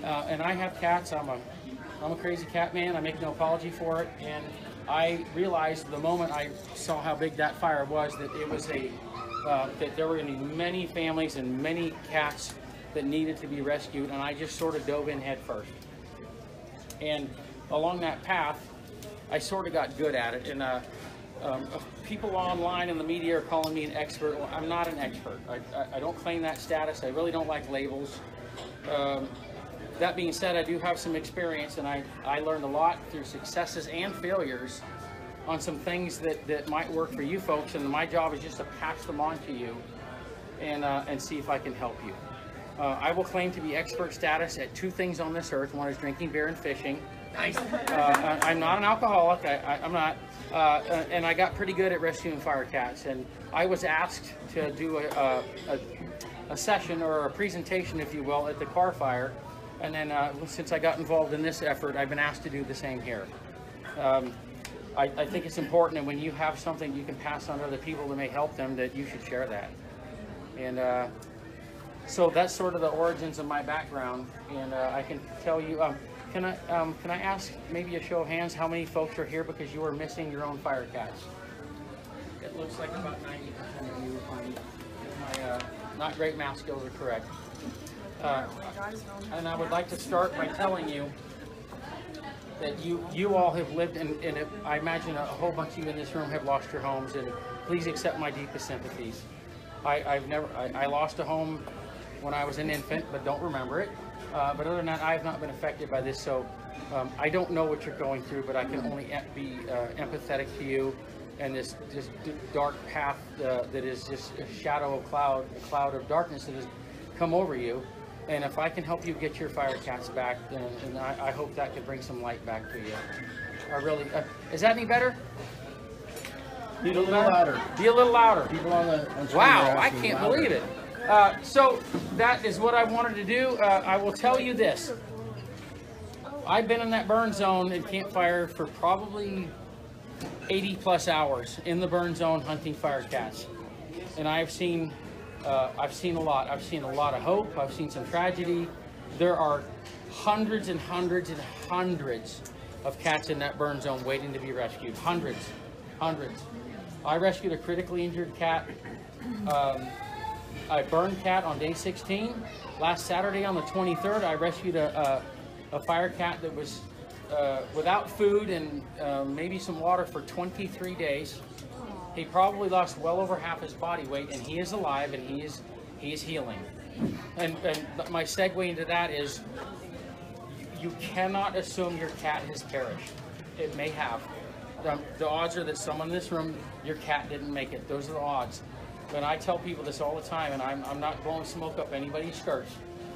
And I have cats. I'm a crazy cat man. I make no apology for it. And I realized the moment I saw how big that fire was that it was that there were going to be many families and many cats that needed to be rescued. And I just sort of dove in head first. And along that path, I sort of got good at it. And people online in the media are calling me an expert. Well, I'm not an expert. I don't claim that status. I really don't like labels. That being said, I do have some experience, and I learned a lot through successes and failures on some things that might work for you folks, and my job is just to pass them on to you and see if I can help you. I will claim to be expert status at 2 things on this earth. One is drinking beer and fishing. Nice. I'm not an alcoholic. I'm not. And I got pretty good at rescuing fire cats. And I was asked to do a session or a presentation, if you will, at the CampFire. And then since I got involved in this effort, I've been asked to do the same here. I think it's important that when you have something you can pass on to other people that may help them, that you should share that. And so that's sort of the origins of my background. And I can tell you, can I ask maybe a show of hands how many folks are here because you are missing your own fire cats? It looks like about 90% of you, if my not great math skills are correct. And I would like to start by telling you that you all have lived, and I imagine a whole bunch of you in this room have lost your homes, and please accept my deepest sympathies. I lost a home when I was an infant, but don't remember it. But other than that, I have not been affected by this, so I don't know what you're going through, but I can only be empathetic to you and this dark path that is just a shadow, a cloud of darkness that has come over you. And if I can help you get your fire cats back, then I hope that could bring some light back to you. I really, is that any better? Be a little louder. Be a little louder. People on wow, I can't believe it. So that is what I wanted to do. I will tell you this. I've been in that burn zone at CampFire for probably 80 plus hours in the burn zone hunting fire cats. And I've seen a lot. I've seen a lot of hope. I've seen some tragedy. There are hundreds and hundreds and hundreds of cats in that burn zone waiting to be rescued. Hundreds. I rescued a critically injured cat, a burned cat on day 16. Last Saturday on the 23rd, I rescued a fire cat that was without food and maybe some water for 23 days. He probably lost well over half his body weight, and he is alive, and he is healing. And my segue into that is, you cannot assume your cat has perished. It may have. The odds are that someone in this room, your cat didn't make it. Those are the odds. But I tell people this all the time, and I'm not blowing smoke up anybody's skirts.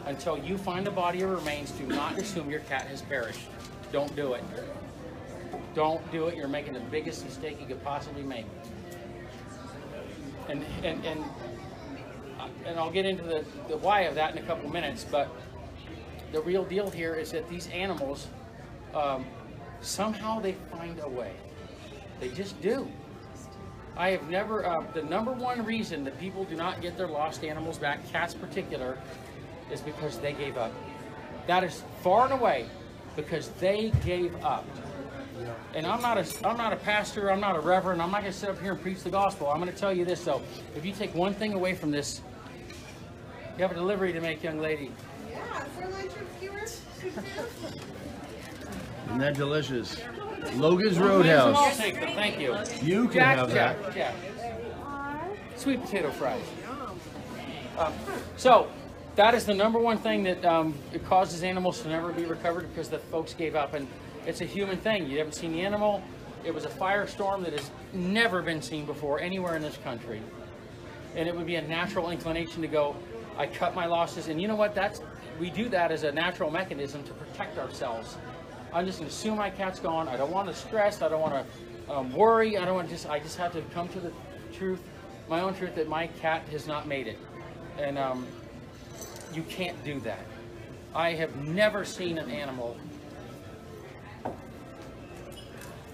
Until you find a body or remains, do not assume your cat has perished. Don't do it. Don't do it. You're making the biggest mistake you could possibly make. And I'll get into the why of that in a couple minutes, but the real deal here is that these animals, somehow they find a way. They just do. I have never, the number one reason that people do not get their lost animals back, cats particular, is because they gave up. That is far and away because they gave up. And I'm not a pastor, I'm not a reverend, I'm not going to sit up here and preach the gospel. I'm going to tell you this though, if you take one thing away from this, you have a delivery to make, young lady. Yeah, for lunch with viewers. Isn't that delicious? Logan's Roadhouse. I'll take them, thank you. You can have that. Jack. Sweet potato fries. So, that is the number one thing that it causes animals to never be recovered because the folks gave up. And it's a human thing. You haven't seen the animal. It was a firestorm that has never been seen before anywhere in this country. And it would be a natural inclination to go, I cut my losses. And you know what? We do that as a natural mechanism to protect ourselves. I'm just going to assume my cat's gone. I don't want to stress. I don't want to worry. I just have to come to the truth, my own truth, that my cat has not made it. And you can't do that. I have never seen an animal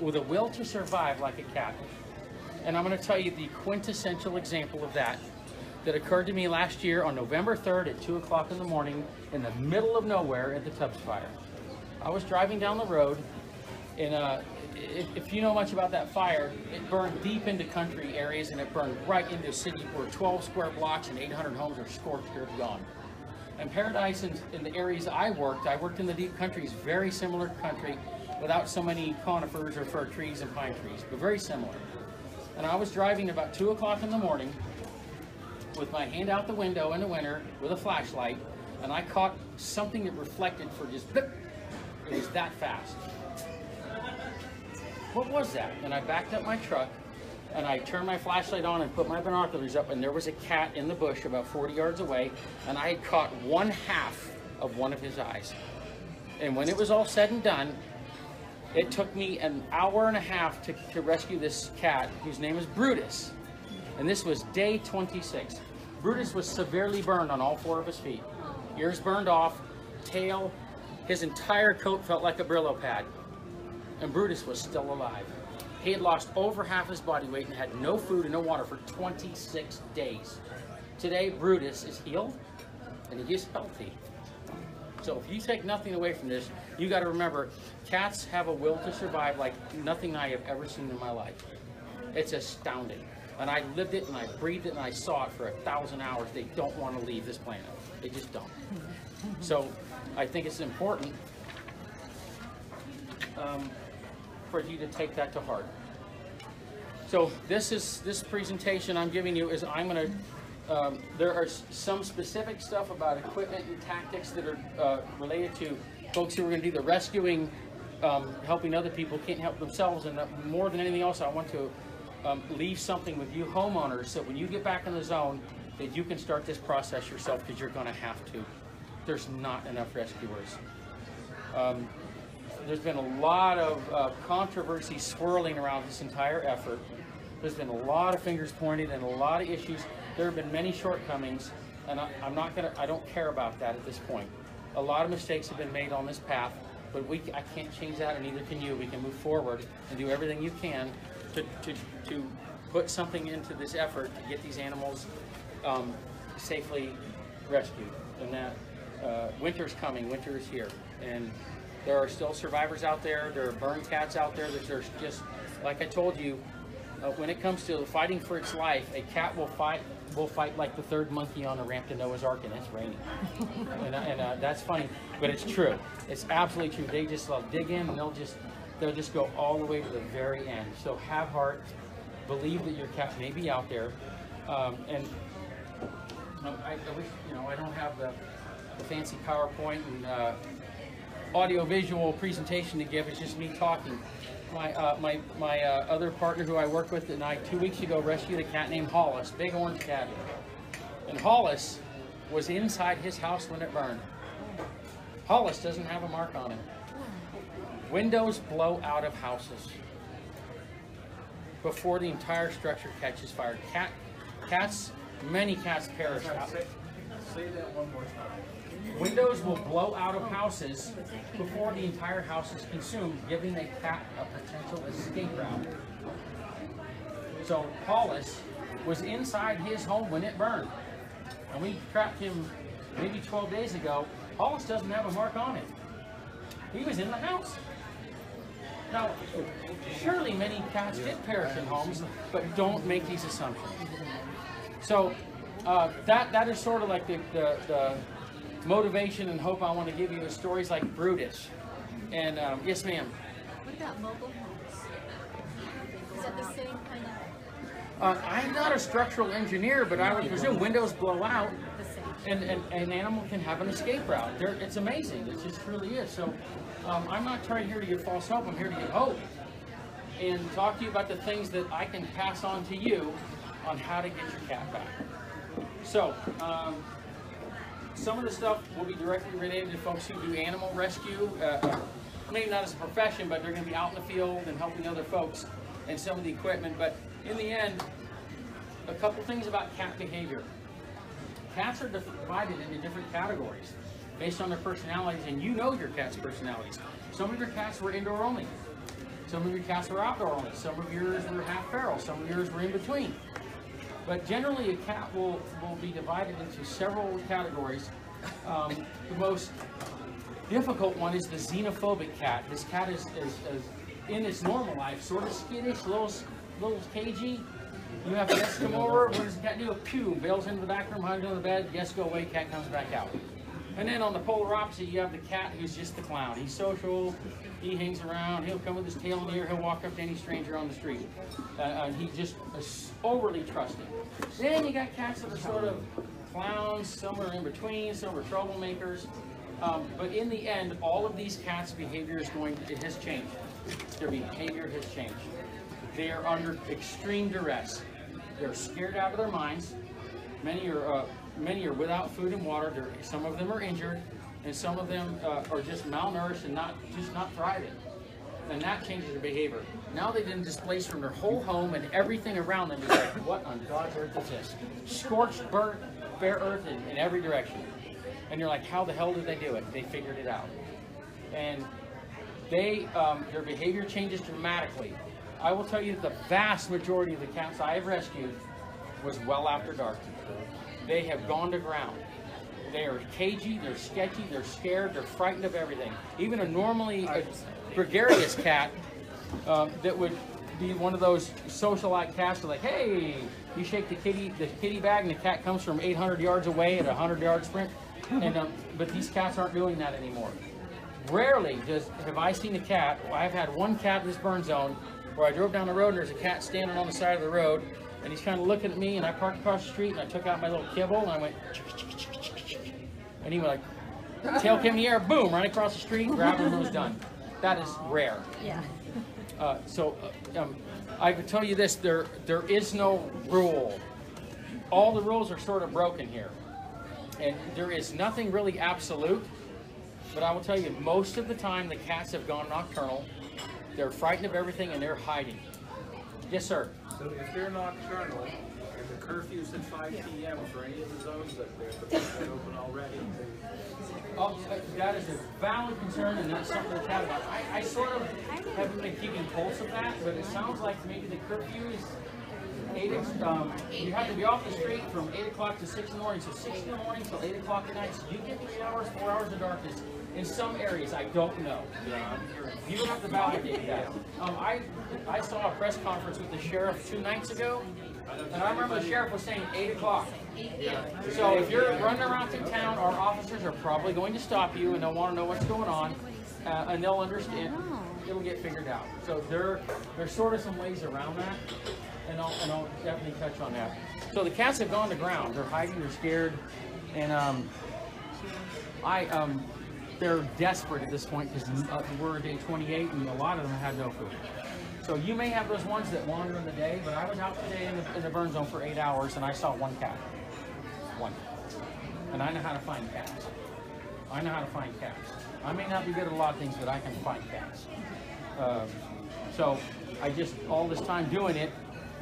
with a will to survive like a cat. And I'm going to tell you the quintessential example of that that occurred to me last year on November 3rd at 2 o'clock in the morning in the middle of nowhere at the Tubbs Fire. I was driving down the road, and if you know much about that fire, it burned deep into country areas, and it burned right into a city where 12 square blocks and 800 homes are scorched or gone. And Paradise, in the areas I worked in the deep countries, very similar country, without so many conifers or fir trees and pine trees, but very similar. And I was driving about 2 o'clock in the morning with my hand out the window in the winter with a flashlight, and I caught something that reflected for just blip. It was that fast. What was that? And I backed up my truck, and I turned my flashlight on and put my binoculars up, and there was a cat in the bush about 40 yards away, and I had caught 1/2 of one of his eyes. And when it was all said and done, it took me an hour and a half to rescue this cat, whose name is Brutus. And this was day 26. Brutus was severely burned on all 4 of his feet. Ears burned off, tail, his entire coat felt like a Brillo pad. And Brutus was still alive. He had lost over half his body weight and had no food and no water for 26 days. Today, Brutus is healed, and he is healthy. So if you take nothing away from this, you got to remember, cats have a will to survive like nothing I have ever seen in my life. It's astounding. And I lived it, and I breathed it, and I saw it for 1,000 hours. They don't want to leave this planet. They just don't. So I think it's important for you to take that to heart. So this presentation I'm giving you is there are some specific stuff about equipment and tactics that are related to folks who are going to do the rescuing, helping other people, can't help themselves, and more than anything else, I want to leave something with you homeowners, so when you get back in the zone, that you can start this process yourself, because you're going to have to. There's not enough rescuers. There's been a lot of controversy swirling around this entire effort. There's been a lot of fingers pointed and a lot of issues. There have been many shortcomings, and I don't care about that at this point. A lot of mistakes have been made on this path, but I can't change that, and neither can you. We can move forward and do everything you can to put something into this effort to get these animals safely rescued. And that winter's coming, winter is here, and there are still survivors out there. There are burned cats out there. There's just, like I told you, when it comes to fighting for its life, a cat will fight like the third monkey on a ramp to Noah's Ark, and it's raining. and that's funny, but it's true. It's absolutely true. They just dig in, and they'll just go all the way to the very end. So have heart, believe that your cat may be out there, and I wish, I don't have the fancy PowerPoint and audio-visual presentation to give. It's just me talking. My other partner who I work with and I 2 weeks ago rescued a cat named Hollis, big orange cat. And Hollis was inside his house when it burned. Hollis doesn't have a mark on him. Windows blow out of houses before the entire structure catches fire. Many cats perish. Say that one more time. Windows will blow out of houses before the entire house is consumed, giving a cat a potential escape route. So Hollis was inside his home when it burned, and we trapped him maybe 12 days ago. Hollis doesn't have a mark on him. He was in the house. Now, surely many cats did perish in homes, but don't make these assumptions. So that is sort of like the motivation and hope I want to give you is stories like Brutus. And yes, ma'am. What about mobile homes? Is that the same kind of? I'm not a structural engineer, but I would presume windows blow out, and an animal can have an escape route. It's amazing. It just really is. So I'm not trying here to give false hope. I'm here to give hope and talk to you about the things that I can pass on to you on how to get your cat back. So. Some of the stuff will be directly related to folks who do animal rescue, maybe not as a profession, but they're going to be out in the field and helping other folks and some of the equipment. But in the end, a couple things about cat behavior. Cats are divided into different categories based on their personalities, and you know your cat's personalities. Some of your cats were indoor only. Some of your cats were outdoor only. Some of yours were half feral. Some of yours were in between. But generally, a cat will be divided into several categories. The most difficult one is the xenophobic cat. This cat is in its normal life sort of skittish, little cagey. You have guests come over. What does the cat do? Pew, bails into the back room, hides under the bed. Guests go away. Cat comes back out. And then on the polar opposite, you have the cat who's just the clown. He's social. He hangs around. He'll come with his tail in the air. He'll walk up to any stranger on the street. He just is overly trusting. Then you got cats that are sort of clowns. Some are in between. Some are troublemakers. But in the end, all of these cats' behavior has changed. Their behavior has changed. They are under extreme duress. They're scared out of their minds. Many are without food and water. Some of them are injured, and some of them are just malnourished and not thriving. And that changes their behavior. Now they've been displaced from their whole home, and everything around them is like, what on God's earth is this? Scorched, burnt, bare earth in every direction. And you're like, how the hell did they do it? They figured it out. And their behavior changes dramatically. I will tell you that the vast majority of the cats I have rescued was well after dark. They have gone to ground. They are cagey, they're sketchy, they're scared, they're frightened of everything. Even a normally gregarious cat that would be one of those socialite cats, like, hey, you shake the kitty bag and the cat comes from 800 yards away at a 100-yard sprint. And but these cats aren't doing that anymore. Rarely have I seen a cat. I've had one cat in this burn zone where I drove down the road and there's a cat standing on the side of the road, and he's kind of looking at me, and I parked across the street and I took out my little kibble and I went, and he went like, tail came in the air, boom, right across the street, grabbed him and was done. That is rare. Yeah. I can tell you this, there is no rule. All the rules are sort of broken here. And there is nothing really absolute, but I will tell you, most of the time the cats have gone nocturnal. They're frightened of everything and they're hiding. Yes, sir. So if they're nocturnal and the curfew's at 5 p.m. for any of the zones that they're open already. Oh, that is a valid concern, and that's something to chat about. I sort of haven't been keeping pulse of that, but it sounds like maybe the curfew is you have to be off the street from 8 o'clock to 6 in the morning. So 6 in the morning till 8 o'clock at night. So you get 3 hours, 4 hours of darkness. In some areas, I don't know. You have to validate that. I saw a press conference with the sheriff 2 nights ago, and I remember the sheriff was saying 8 o'clock. So if you're running around through town, our officers are probably going to stop you, and they'll want to know what's going on, and they'll understand. It'll get figured out. So there's sort of some ways around that, and I'll definitely touch on that. So the cats have gone to ground. They're hiding. They're scared, and they're desperate at this point because we're day 28 and a lot of them have no food. So you may have those ones that wander in the day, but I was out today in the burn zone for 8 hours and I saw one cat. One. And I know how to find cats. I know how to find cats. I may not be good at a lot of things, but I can find cats. So I just, all this time doing it,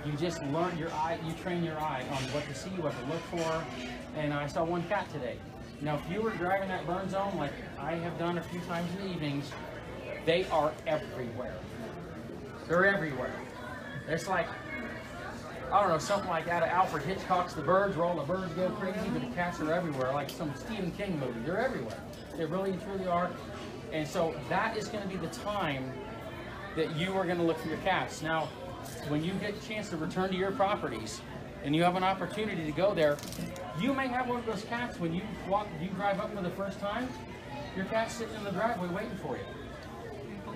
you just learn your eye, you train your eye on what to see, what to look for. And I saw one cat today. Now, if you were driving that burn zone, like I have done a few times in the evenings, they are everywhere. They're everywhere. It's like, I don't know, something like out of Alfred Hitchcock's The Birds, where all the birds go crazy, but the cats are everywhere, like some Stephen King movie. They're everywhere. They really and truly are. And so that is going to be the time that you are going to look for your cats. Now, when you get a chance to return to your properties, and you have an opportunity to go there, you may have one of those cats when you drive up for the first time, your cat's sitting in the driveway waiting for you.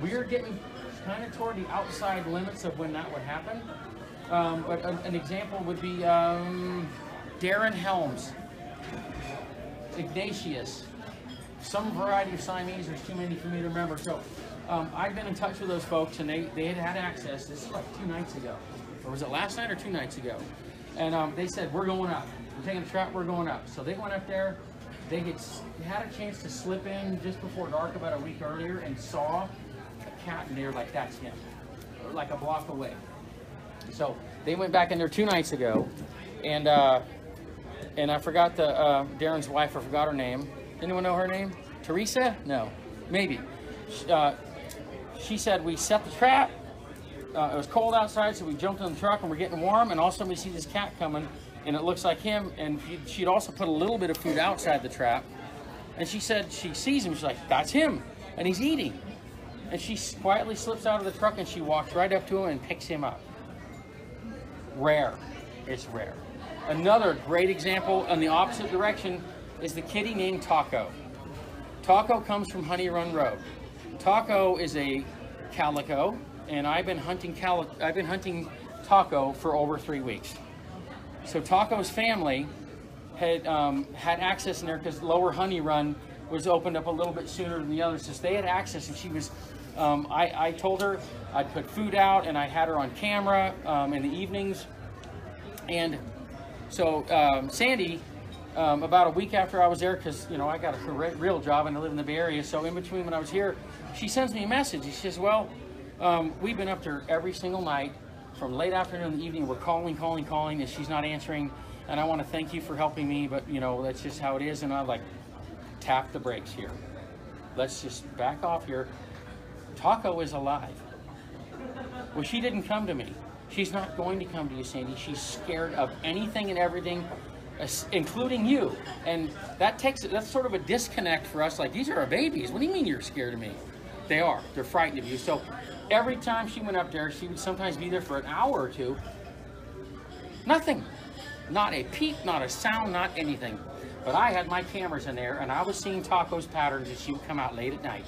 We are getting kind of toward the outside limits of when that would happen. But an example would be Darren Helms, Ignatius, some variety of Siamese. There's too many for me to remember. So I've been in touch with those folks, and they had access. This is like 2 nights ago. Or was it last night or 2 nights ago? And they said, we're going up. We're taking a trap, we're going up. So they went up there. They had a chance to slip in just before dark about a week earlier and saw a cat, and they were like, that's him. Like a block away. So they went back in there 2 nights ago. And I forgot Darren's wife, I forgot her name. Anyone know her name? Teresa? No. Maybe. She said, we set the trap. it was cold outside, so we jumped in the truck and we're getting warm, and all of a sudden we see this cat coming, and it looks like him, and she'd also put a little bit of food outside the trap, and she said she sees him, she's like, that's him, and he's eating. And she quietly slips out of the truck and she walks right up to him and picks him up. Rare. It's rare. Another great example in the opposite direction is the kitty named Taco. Taco comes from Honey Run Road. Taco is a calico, and I've been hunting Taco for over 3 weeks. So Taco's family had access in there because Lower Honey Run was opened up a little bit sooner than the others, so they had access, and she was. I told her I'd put food out, and I had her on camera in the evenings. And so Sandy, about a week after I was there, because I got a real job and I live in the Bay Area, so in between when I was here, she sends me a message. She says, well, we've been up there every single night from late afternoon to the evening. We're calling, and she's not answering, and I want to thank you for helping me, but that's just how it is. And I'm like, tap the brakes here. Let's just back off here. Taco is alive. Well, she didn't come to me. She's not going to come to you, Sandy. She's scared of anything and everything, including you. And that's sort of a disconnect for us. Like, these are our babies. What do you mean you're scared of me? They are. They're frightened of you. So every time she went up there, she would sometimes be there for an hour or two. Nothing. Not a peep, not a sound, not anything. But I had my cameras in there, and I was seeing Taco's patterns as she would come out late at night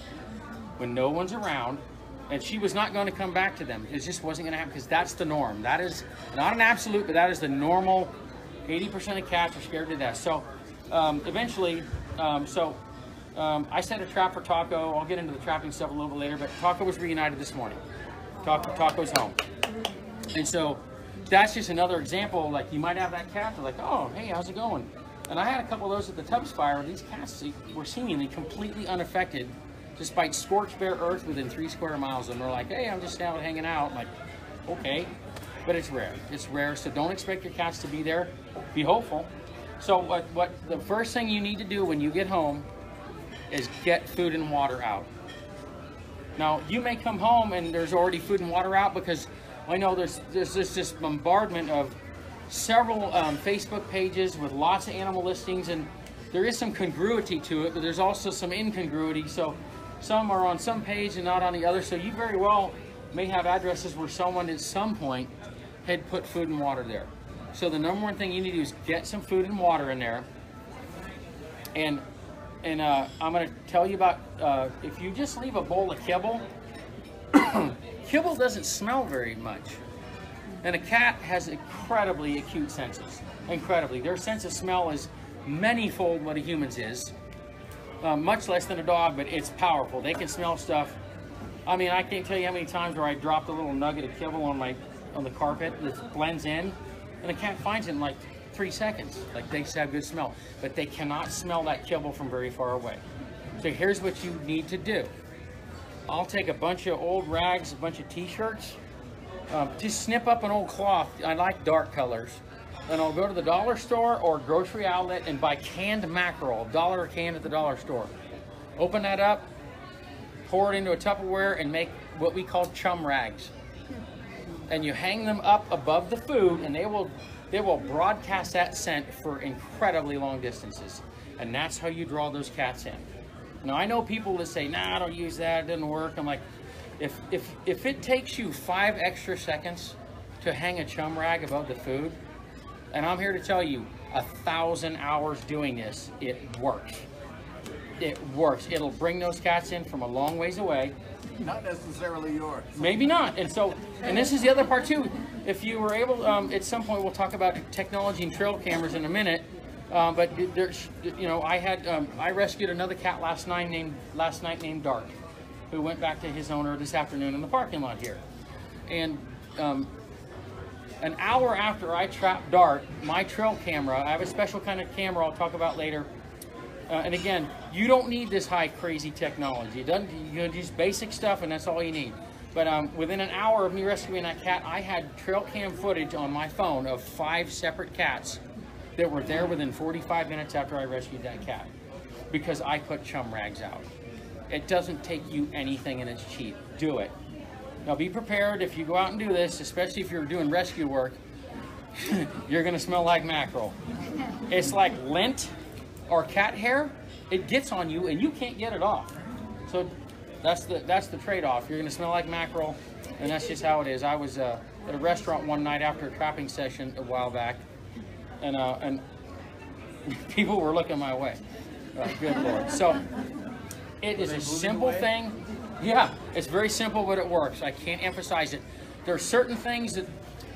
when no one's around, and she was not going to come back to them. It just wasn't going to happen, because that's the norm. That is not an absolute, but that is the normal. 80% of cats are scared to death. So eventually, I set a trap for Taco. I'll get into the trapping stuff a little bit later, but Taco was reunited this morning. Taco's home. And so that's just another example. Like, you might have that cat, they're like, oh, hey, how's it going? And I had a couple of those at the Tubbs fire. These cats were seemingly completely unaffected, despite scorched bare earth within 3 square miles. And they're like, hey, I'm just out hanging out. I'm like, okay. But it's rare. It's rare, so don't expect your cats to be there. Be hopeful. So what the first thing you need to do when you get home is get food and water out. Now, you may come home and there's already food and water out, because I know there's this bombardment of several Facebook pages with lots of animal listings, and there is some congruity to it, but there's also some incongruity. So some are on some page and not on the other. So you very well may have addresses where someone at some point had put food and water there. So the number one thing you need to do is get some food and water in there. And I'm going to tell you about, if you just leave a bowl of kibble, kibble doesn't smell very much. And a cat has incredibly acute senses. Incredibly. Their sense of smell is many-fold what a human's is. Much less than a dog, but it's powerful. They can smell stuff. I mean, I can't tell you how many times where I dropped a little nugget of kibble on the carpet that blends in, and the cat finds it in like 3 seconds. Like, they just have good smell, but they cannot smell that kibble from very far away. So here's what you need to do. I'll take a bunch of old rags, a bunch of t-shirts, just snip up an old cloth. I like dark colors. And I'll go to the dollar store or grocery outlet and buy canned mackerel, $1 a can at the dollar store. Open that up, pour it into a Tupperware, and make what we call chum rags. And you hang them up above the food, and they will broadcast that scent for incredibly long distances. And that's how you draw those cats in. Now, I know people that say, nah, I don't use that, it doesn't work. I'm like, if it takes you 5 extra seconds to hang a chum rag above the food, and I'm here to tell you, 1,000 hours doing this, it works. It works. It'll bring those cats in from a long ways away. Not necessarily yours. Maybe not. And this is the other part too. If you were able, at some point we'll talk about technology and trail cameras in a minute. But there's, I rescued another cat last night named Dart, who went back to his owner this afternoon in the parking lot here. And an hour after I trapped Dart, my trail camera, I have a special kind of camera I'll talk about later. And again, you don't need this high crazy technology. You use basic stuff, and that's all you need. But within an hour of me rescuing that cat, I had trail cam footage on my phone of 5 separate cats that were there within 45 minutes after I rescued that cat, because I put chum rags out. It doesn't take you anything, and it's cheap. Do it. Now be prepared if you go out and do this, especially if you're doing rescue work, you're gonna smell like mackerel. It's like lint or cat hair. It gets on you and you can't get it off. So that's the trade-off. You're gonna smell like mackerel, and that's just how it is. I was at a restaurant one night after a trapping session a while back, and people were looking my way. Good Lord. So it is a simple thing. Yeah, it's very simple, but it works. I can't emphasize it. There are certain things that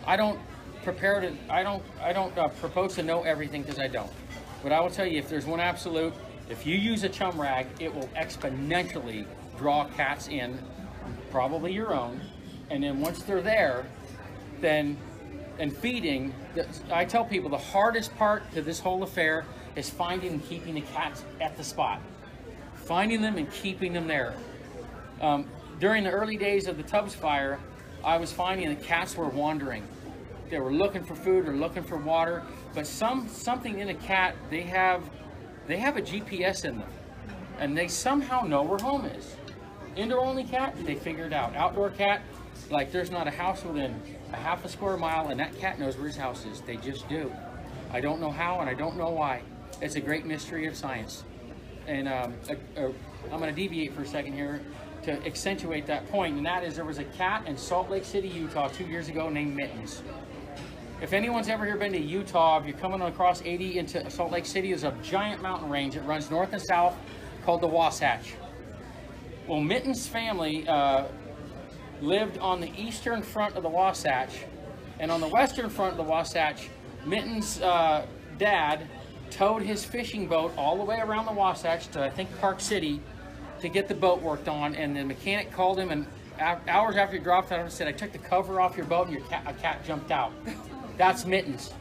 I don't propose to know everything, because I don't. But I will tell you, if there's one absolute, if you use a chum rag, it will exponentially draw cats in, probably your own. And then once they're there, then, and feeding, I tell people the hardest part to this whole affair is finding and keeping the cats at the spot. Finding them and keeping them there. During the early days of the Tubbs fire, I was finding that cats were wandering. They were looking for food or looking for water, but something in a cat, they have a GPS in them, and they somehow know where home is. Indoor only cat, they figure it out. Outdoor cat, like there's not a house within a half a square mile, and that cat knows where his house is. They just do. I don't know how, and I don't know why. It's a great mystery of science. And I'm going to deviate for a second here to accentuate that point, and that is there was a cat in Salt Lake City, Utah 2 years ago named Mittens. If anyone's ever here been to Utah, if you're coming across 80 into Salt Lake City, there's a giant mountain range that runs north and south called the Wasatch. Well, Mittens' family lived on the eastern front of the Wasatch, and on the western front of the Wasatch, Mittens' dad towed his fishing boat all the way around the Wasatch to, I think, Park City to get the boat worked on, and the mechanic called him, and hours after he dropped out and said, "I took the cover off your boat and a cat jumped out." That's Mittens.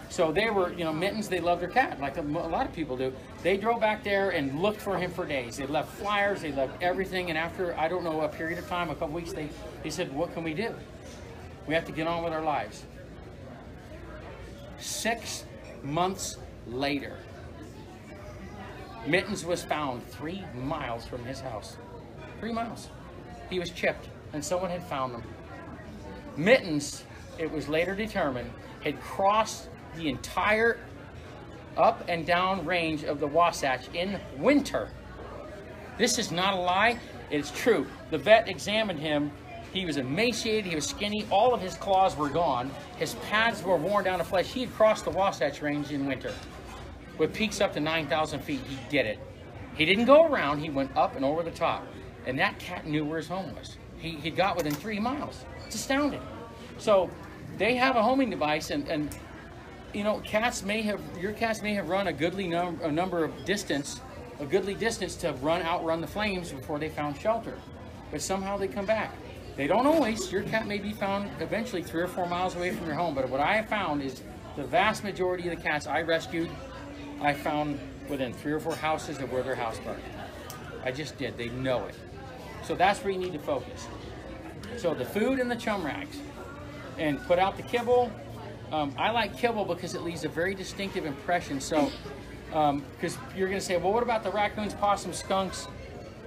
So they were, Mittens, they love their cat, like a lot of people do. They drove back there and looked for him for days. They left flyers, they left everything, and after, I don't know, a period of time, a couple weeks, they said, "What can we do? We have to get on with our lives." 6 months later, Mittens was found 3 miles from his house. 3 miles. He was chipped, and someone had found him. Mittens, it was later determined, had crossed the entire up and down range of the Wasatch in winter. This is not a lie, it's true. The vet examined him. He was emaciated, he was skinny, all of his claws were gone, his pads were worn down to flesh. He had crossed the Wasatch Range in winter. With peaks up to 9,000 feet, he did it. He didn't go around, he went up and over the top. And that cat knew where his home was. He got within 3 miles. It's astounding. So they have a homing device, and your cats may have run a goodly number of distance, a goodly distance to outrun the flames before they found shelter. But somehow they come back. They don't always. Your cat may be found eventually 3 or 4 miles away from your home. But what I have found is the vast majority of the cats I rescued, I found within 3 or 4 houses of where their house burned. I just did. They know it. So that's where you need to focus. So the food and the chum rags. And put out the kibble. I like kibble because it leaves a very distinctive impression. So, because you're going to say, well, what about the raccoons, possums, skunks,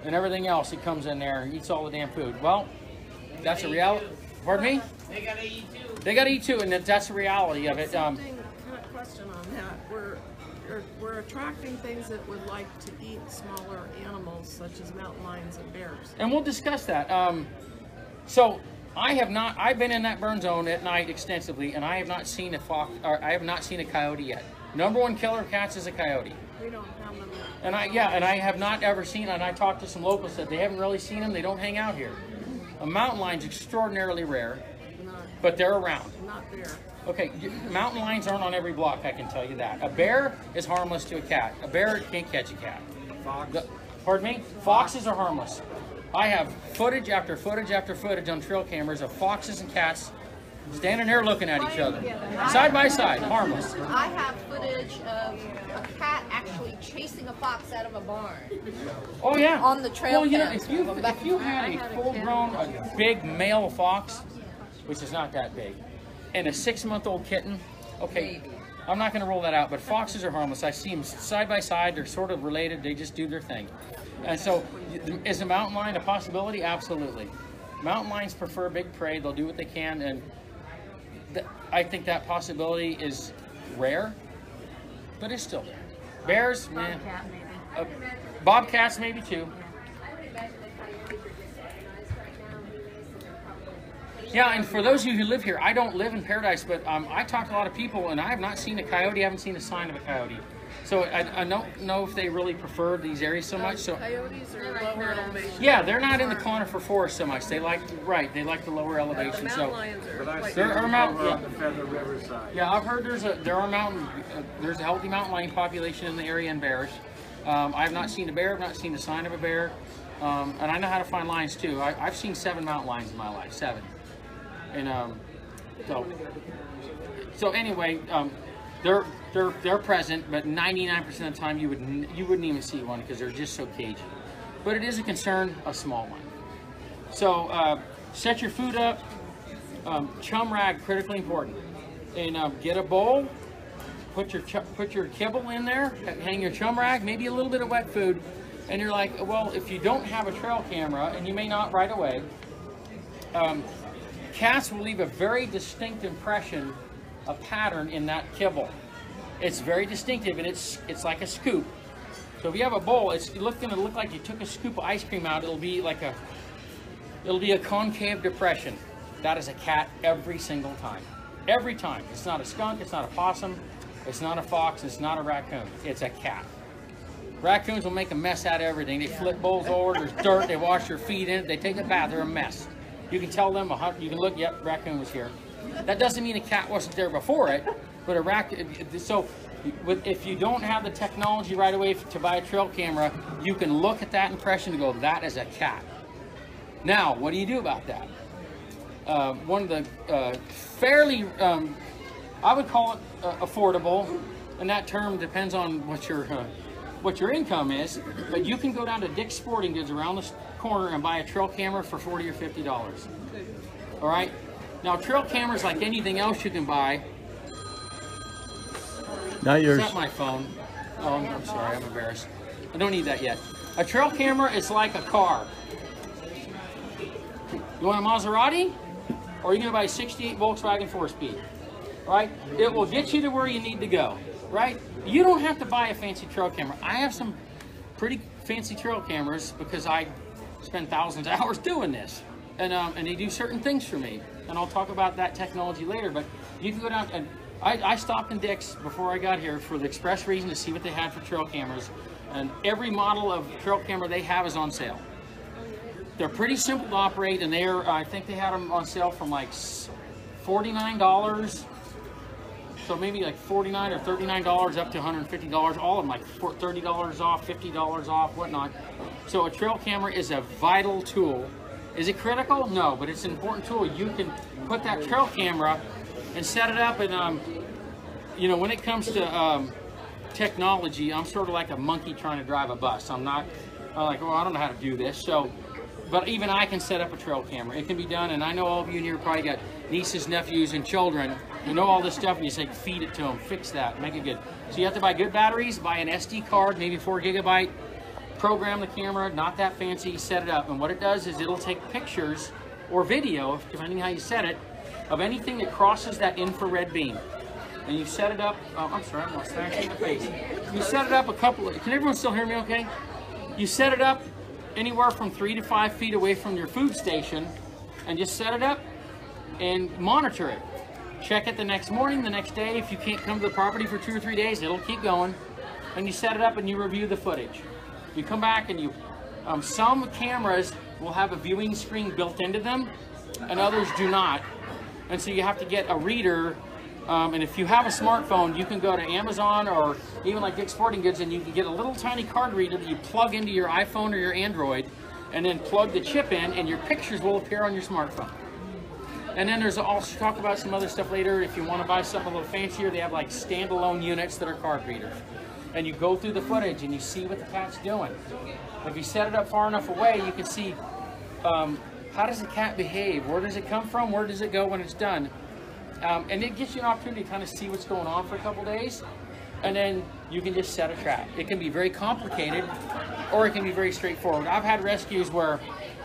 and everything else that comes in there and eats all the damn food? Well, that's a reality. Pardon me? They gotta eat too. They gotta eat too, and that's the reality of it. Question on that. We're attracting things that would like to eat smaller animals, such as mountain lions and bears. And we'll discuss that. So I've been in that burn zone at night extensively, and I have not seen a fox, or I have not seen a coyote yet. Number one killer of cats is a coyote. We don't have them. And I have not ever seen, and I talked to some locals that they haven't really seen them. They don't hang out here. A mountain lion's extraordinarily rare, but they're around. Not there. Okay, mountain lions aren't on every block, I can tell you that. A bear is harmless to a cat. A bear can't catch a cat. Fox. Pardon me? Foxes are harmless. I have footage after footage after footage on trail cameras of foxes and cats standing there looking at each other. Side by side, harmless. I have footage of a cat actually chasing a fox out of a barn. Oh yeah. On the trail Well, cams. if you had a full-grown, a big male fox, which is not that big, and a 6-month-old kitten, okay, I'm not going to rule that out, but foxes are harmless. I see them side by side. They're sort of related. They just do their thing. And so, is a mountain lion a possibility? Absolutely. Mountain lions prefer big prey. They'll do what they can, and I think that possibility is rare, but it's still there. Bears, man. Bobcat, maybe. Bobcats, maybe too. Yeah, and for those of you who live here, I don't live in Paradise, but I talk to a lot of people, and I have not seen a coyote. I haven't seen a sign of a coyote. So I don't know if they really prefer these areas so much. So Coyotes are lower elevation. yeah, they're not in the conifer forest so much. They like they like the lower elevation. The So mountain lions are But I quite see There are them mountain- over yeah. on the Feather River side. yeah, I've heard there's a healthy mountain lion population in the area and bears. I have not seen a bear. I've not seen a sign of a bear. And I know how to find lions too. I've seen 7 mountain lions in my life, 7. And so anyway, they're present, but 99% of the time you wouldn't even see one because they're just so cagey. But it is a concern, a small one. So set your food up. Chum rag, critically important. And get a bowl. Put your kibble in there. Hang your chum rag. Maybe a little bit of wet food. And you're like, well, if you don't have a trail camera, and you may not right away, cats will leave a very distinct impression, a pattern in that kibble. It's very distinctive, and it's like a scoop. So if you have a bowl, it's going to look like you took a scoop of ice cream out. It'll be a concave depression. That is a cat every single time. Every time. It's not a skunk. It's not a possum. It's not a fox. It's not a raccoon. It's a cat. Raccoons will make a mess out of everything. They flip bowls over. There's dirt. They wash their feet in it. They take a bath. They're a mess. You can tell them. You can look. Yep, raccoon was here. That doesn't mean a cat wasn't there before it, but a raccoon. So, if you don't have the technology right away to buy a trail camera, you can look at that impression and go, "That is a cat." Now, what do you do about that? One of the fairly, I would call it affordable, and that term depends on what your income is. But you can go down to Dick's Sporting Goods around the corner and buy a trail camera for $40 or $50. All right. Now, trail cameras, like anything else you can buy. Not yours. Is that my phone? Oh, I'm sorry. I'm embarrassed. I don't need that yet. A trail camera is like a car. You want a Maserati? Or are you going to buy a 68 Volkswagen 4-speed? Right? It will get you to where you need to go. Right? You don't have to buy a fancy trail camera. I have some pretty fancy trail cameras because I spend thousands of hours doing this. And they do certain things for me. And I'll talk about that technology later. But you can go down and I stopped in Dick's before I got here for the express reason to see what they had for trail cameras. And every model of trail camera they have is on sale. They're pretty simple to operate, and I think they had them on sale from like $49, so maybe like $49 or $39 up to $150. All of them like $30 off, $50 off, whatnot. So a trail camera is a vital tool. Is it critical? No, but it's an important tool. You can put that trail camera and set it up, and you know, when it comes to technology, I'm sort of like a monkey trying to drive a bus. I'm not like, well, I don't know how to do this. So. But even I can set up a trail camera. It can be done, and I know all of you in here probably got nieces, nephews, and children who know all this stuff, and you say, feed it to them, fix that, make it good. So you have to buy good batteries, buy an SD card, maybe 4 gigabyte, program the camera, not that fancy, set it up. And what it does is it'll take pictures or video, depending how you set it, of anything that crosses that infrared beam. And you set it up, I'm sorry, I'm going to smash you in the face. You set it up can everyone still hear me okay? You set it up anywhere from 3 to 5 feet away from your food station, and just set it up and monitor it. Check it the next morning, the next day. If you can't come to the property for 2 or 3 days, it'll keep going. And you set it up and you review the footage. You come back and you, some cameras will have a viewing screen built into them, and others do not. And so you have to get a reader. And if you have a smartphone, you can go to Amazon or even like Dick's Sporting Goods, and you can get a little tiny card reader that you plug into your iPhone or your Android, and then plug the chip in, and your pictures will appear on your smartphone. And then there's also, talk about some other stuff later. If you want to buy something a little fancier, they have like standalone units that are card readers. And you go through the footage and you see what the cat's doing. If you set it up far enough away, you can see how does the cat behave? Where does it come from? Where does it go when it's done? And it gives you an opportunity to kind of see what's going on for a couple days, and then you can just set a trap. It can be very complicated, or it can be very straightforward. I've had rescues where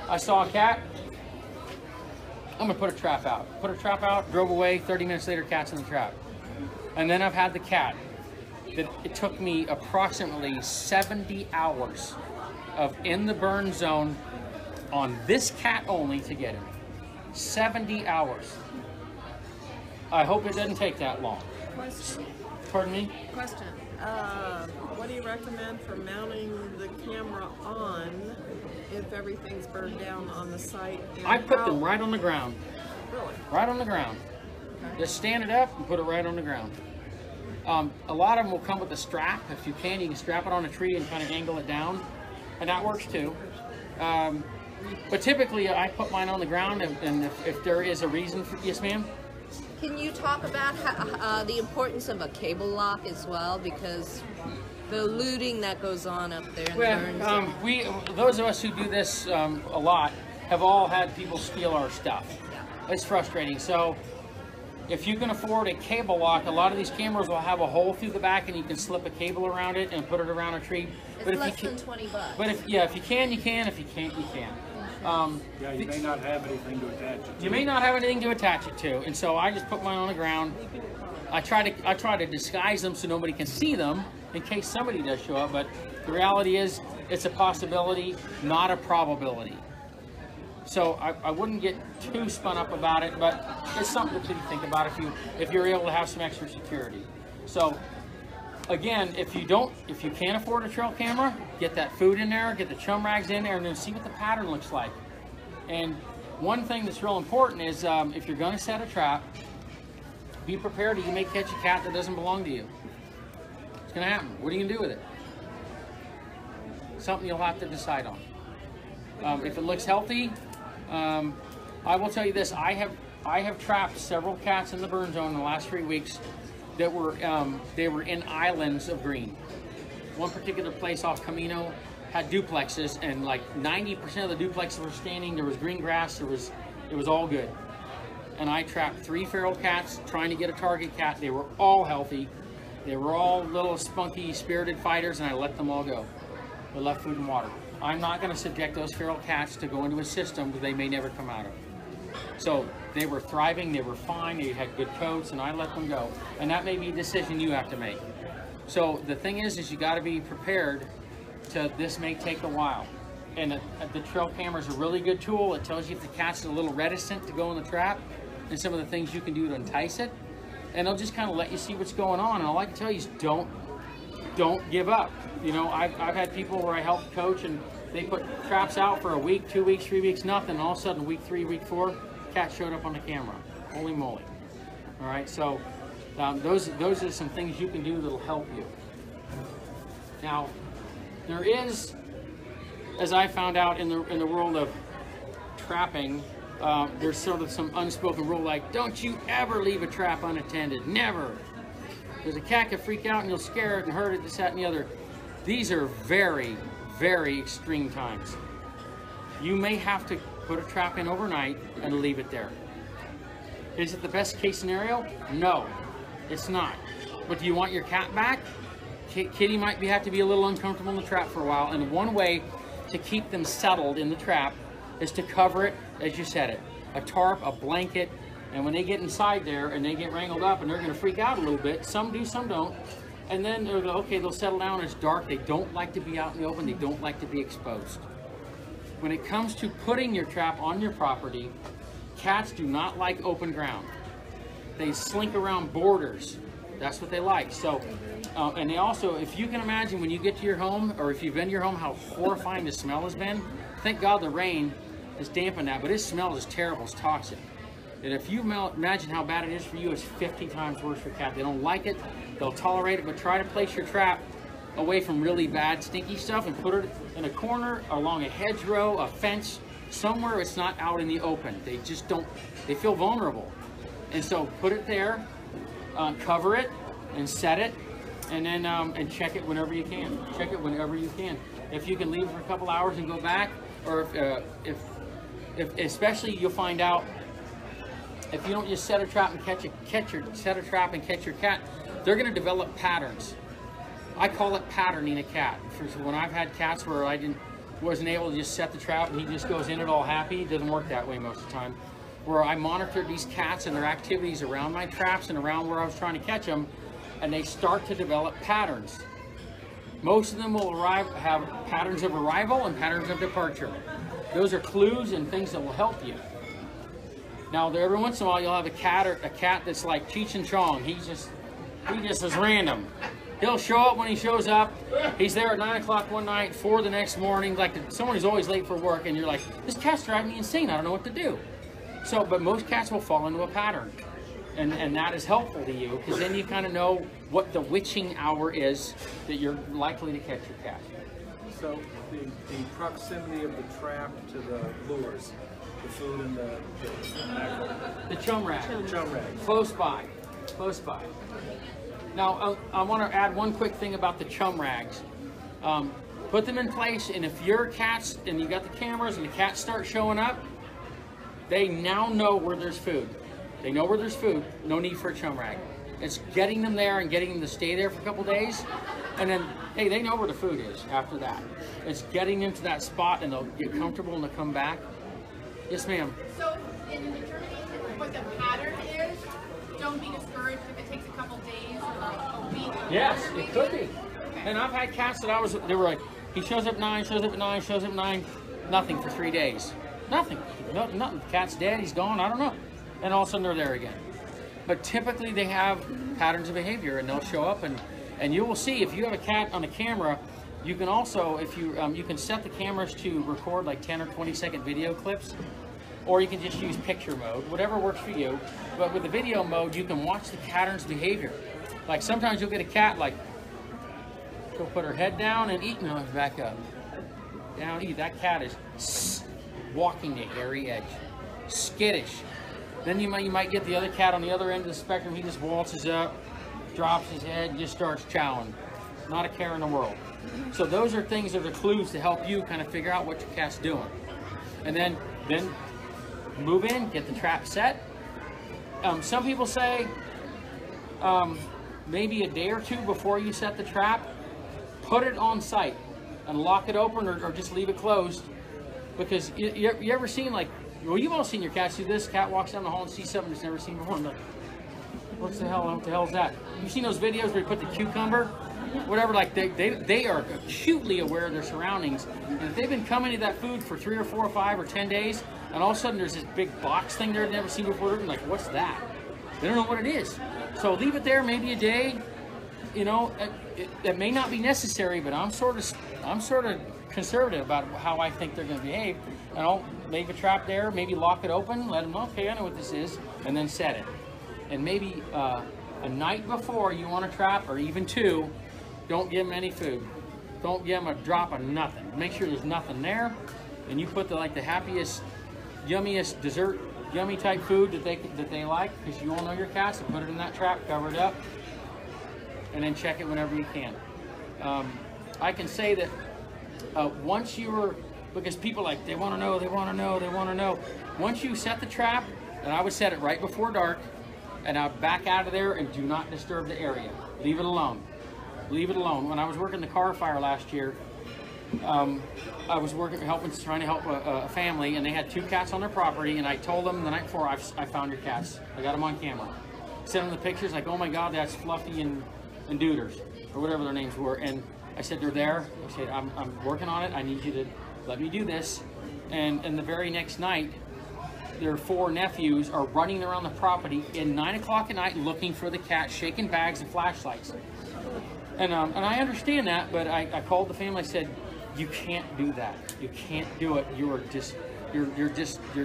I saw a cat, I'm gonna put a trap out. Put a trap out, drove away, 30 minutes later, cat's in the trap. And then I've had the cat that it took me approximately 70 hours of in the burn zone on this cat only to get him. 70 hours. I hope it doesn't take that long. Question. Pardon me? Question. What do you recommend for mounting the camera on if everything's burned down on the site? And I put them right on the ground. Really? Right on the ground. Okay. Just stand it up and put it right on the ground. A lot of them will come with a strap. If you can strap it on a tree and kind of angle it down, and that works too. But typically, I put mine on the ground, and if there is a reason for, yes, ma'am? Can you talk about how, the importance of a cable lock as well? Because the looting that goes on up there in the burn zone. Those of us who do this a lot have all had people steal our stuff. Yeah. It's frustrating. So if you can afford a cable lock, a lot of these cameras will have a hole through the back, and you can slip a cable around it and put it around a tree. It's less than $20. But if you can, you can. If you can't, you can't. Yeah, you may not have anything to attach it to. You may not have anything to attach it to, and so I just put mine on the ground. I try to disguise them so nobody can see them in case somebody does show up. But the reality is, it's a possibility, not a probability. So I wouldn't get too spun up about it, but it's something to think about if you're able to have some extra security. So again, if you can't afford a trail camera, get that food in there, get the chum rags in there, and then see what the pattern looks like. And one thing that's real important is if you're going to set a trap, be prepared that you may catch a cat that doesn't belong to you. It's going to happen. What are you going to do with it? Something you'll have to decide on. If it looks healthy, I will tell you this: I have trapped several cats in the burn zone in the last 3 weeks that were they were in islands of green. One particular place off Camino had duplexes, and like 90% of the duplexes were standing. There was green grass. It was all good. And I trapped 3 feral cats trying to get a target cat. They were all healthy. They were all little spunky, spirited fighters, and I let them all go. We left food and water. I'm not going to subject those feral cats to go into a system that they may never come out of. So they were thriving, they were fine, they had good coats, and I let them go. And that may be a decision you have to make. So the thing is you got to be prepared to, this may take a while. And the trail camera is a really good tool. It tells you if the cat's a little reticent to go in the trap, and some of the things you can do to entice it. And it'll just kind of let you see what's going on. And all I can tell you is don't give up. You know, I've had people where I helped coach, and they put traps out for a week, 2 weeks, 3 weeks, nothing. And all of a sudden, week 3, week 4, cat showed up on the camera. Holy moly! All right, so those are some things you can do that'll help you. Now, there is, as I found out in the world of trapping, there's sort of some unspoken rule like, don't you ever leave a trap unattended, never. Because a cat can freak out and you'll scare it and hurt it, this, that, and the other. These are very, very extreme times. You may have to put a trap in overnight and leave it there. Is it the best case scenario? No, it's not. But do you want your cat back? Kitty might have to be a little uncomfortable in the trap for a while, and one way to keep them settled in the trap is to cover it, as you said it, a tarp, a blanket, and when they get inside there and they get wrangled up and they're going to freak out a little bit, some do, some don't, and then they'll settle down. It's dark. They don't like to be out in the open. They don't like to be exposed. When it comes to putting your trap on your property, cats do not like open ground. They slink around borders. That's what they like. So, and they also, if you can imagine when you get to your home, or if you've been to your home, how horrifying the smell has been. Thank God the rain has dampened that, but its smell is terrible. It's toxic. And if you imagine how bad it is for you, it's 50 times worse for cat. They don't like it. They'll tolerate it, but try to place your trap away from really bad, stinky stuff and put it in a corner, along a hedgerow, a fence, somewhere it's not out in the open. They just don't, they feel vulnerable. And so put it there, cover it, and set it, and then and check it whenever you can. Check it whenever you can. If you can leave for a couple hours and go back, or if especially you'll find out if you don't just set a trap and set a trap and catch your cat, they're going to develop patterns. I call it patterning a cat. When I've had cats where I wasn't able to just set the trap and he just goes in it all happy, it doesn't work that way most of the time. where I monitored these cats and their activities around my traps and around where I was trying to catch them, and they start to develop patterns. Most of them will have patterns of arrival and patterns of departure. Those are clues and things that will help you. Now, every once in a while, you'll have a cat that's like Cheech and Chong. He just is random. He'll show up when he shows up. He's there at 9 o'clock one night, 4 the next morning, like someone who's always late for work, and you're like, this cat's driving me insane. I don't know what to do. So, but most cats will fall into a pattern. And that is helpful to you, because then you kind of know what the witching hour is that you're likely to catch your cat. So the proximity of the trap to the lures, the food and the chum rag. Chum rag. Close by. Close by. Now, I want to add one quick thing about the chum rags. Put them in place, and if your cats, and you got the cameras, and the cats start showing up, they now know where there's food. They know where there's food, no need for a chum rag. It's getting them there and getting them to stay there for a couple days, and then, hey, they know where the food is after that. It's getting them to that spot, and they'll get comfortable and they'll come back. Yes, ma'am. So, in determining what the pattern is, don't be discouraged if it takes a couple days or like a week. Yes, it could be. And I've had cats that they were like, he shows up 9, shows up at 9, shows up at 9, nothing for 3 days. Nothing. Nothing. The cat's dead, he's gone, I don't know. And all of a sudden they're there again. But typically they have patterns of behavior, and they'll show up, and you will see if you have a cat on a camera. You can also, if you you can set the cameras to record like 10 or 20-second video clips, or you can just use picture mode, whatever works for you. But with the video mode, you can watch the pattern's behavior. Like sometimes you'll get a cat like, she'll put her head down and eat, no, back up. Down, eat. That cat is walking the hairy edge, skittish. Then you might get the other cat on the other end of the spectrum. He just waltzes up, drops his head, and just starts chowing. Not a care in the world. So those are things that are clues to help you kind of figure out what your cat's doing. And then move in, get the trap set. Some people say maybe a day or two before you set the trap, put it on site and lock it open, or just leave it closed. Because you ever seen, like, well, you've all seen your cats do this. Cat walks down the hall and sees something it's never seen before. And like, what the hell is that? You've seen those videos where you put the cucumber, whatever, like they are acutely aware of their surroundings. And if they've been coming to that food for 3 or 4 or 5 or 10 days, and all of a sudden there's this big box thing there they've never seen before, they're like, what's that? They don't know what it is. So leave it there maybe a day. You know, it may not be necessary, but I'm sort of conservative about how I think they're going to behave. And I'll leave a trap there, maybe lock it open, let them know, okay, I know what this is, and then set it. And maybe a night before you want to trap, or even 2, don't give them any food. Don't give them a drop of nothing. Make sure there's nothing there, and you put the happiest, yummiest dessert, yummy type food that they like, because you all know your cats, and put it in that trap, cover it up, and then check it whenever you can. I can say that once you're, because people they want to know. Once you set the trap, and I would set it right before dark, and I'd back out of there and do not disturb the area. Leave it alone. Leave it alone. When I was working the CampFire last year, I was trying to help a family, and they had 2 cats on their property, and I told them the night before, I found your cats. I got them on camera. Sent them the pictures, like, oh my God, that's Fluffy and Dooders, or whatever their names were. And I said, they're there. I said, I'm working on it. I need you to let me do this. And the very next night, their 4 nephews are running around the property at 9 o'clock at night looking for the cat, shaking bags and flashlights. And I understand that, but I called the family. I said, you can't do that. You can't do it. You're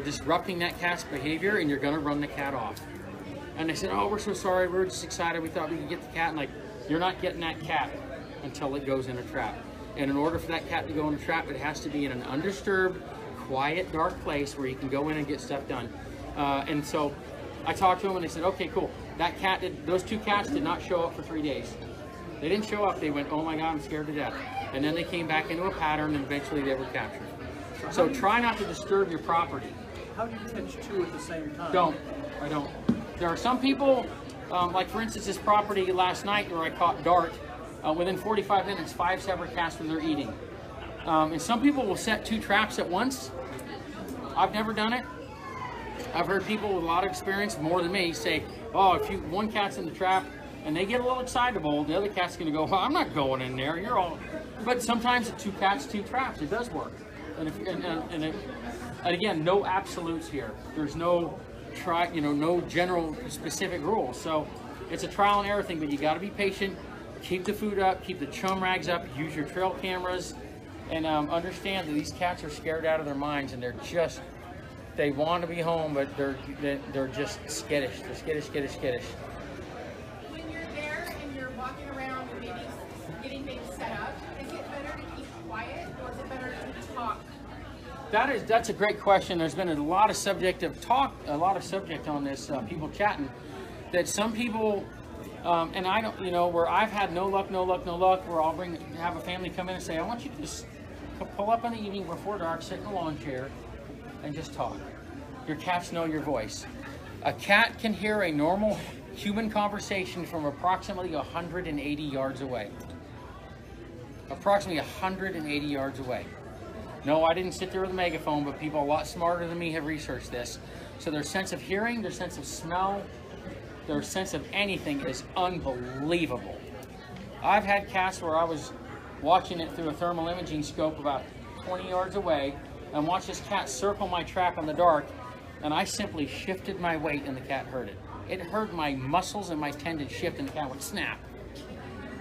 disrupting that cat's behavior, and you're going to run the cat off. And they said, oh, we're so sorry. We were just excited. We thought we could get the cat. And like, you're not getting that cat until it goes in a trap. And in order for that cat to go in a trap, it has to be in an undisturbed, quiet, dark place where you can go in and get stuff done. And so I talked to them, and they said, okay, cool. Those 2 cats did not show up for 3 days. They didn't show up. They went, oh my God, I'm scared to death. And then they came back into a pattern, and eventually they were captured. So try not to disturb your property. How do you catch 2 at the same time? I don't. There are some people, like for instance, this property last night where I caught Dart, within 45 minutes, 5 separate cats when they're eating. And some people will set 2 traps at once. I've never done it. I've heard people with a lot of experience, more than me, say, oh, if one cat's in the trap and they get a little excitable, the other cat's gonna go, well, I'm not going in there, you're all. But sometimes it's 2 cats, 2 traps, it does work. And again, no absolutes here. There's no no general specific rules. So it's a trial and error thing, but you gotta be patient, keep the food up, keep the chum rags up, use your trail cameras, and understand that these cats are scared out of their minds, and they want to be home, but they're just skittish. They're skittish. When you're there and you're walking around and maybe getting things set up, is it better to keep quiet or is it better to talk? That's a great question. There's been a lot of subject on this, people chatting, that some people, and I don't, where I've had no luck, where I'll have a family come in and say, I want you to just pull up in the evening before dark, sit in a lawn chair, and just talk. Your cats know your voice. A cat can hear a normal human conversation from approximately 180 yards away. Approximately 180 yards away. No, I didn't sit there with a megaphone, but people a lot smarter than me have researched this. So their sense of hearing, their sense of smell, their sense of anything is unbelievable. I've had cats where I was watching it through a thermal imaging scope about 20 yards away, and watch this cat circle my trap in the dark, and I simply shifted my weight and the cat heard it. It heard my muscles and my tendons shift and the cat would snap.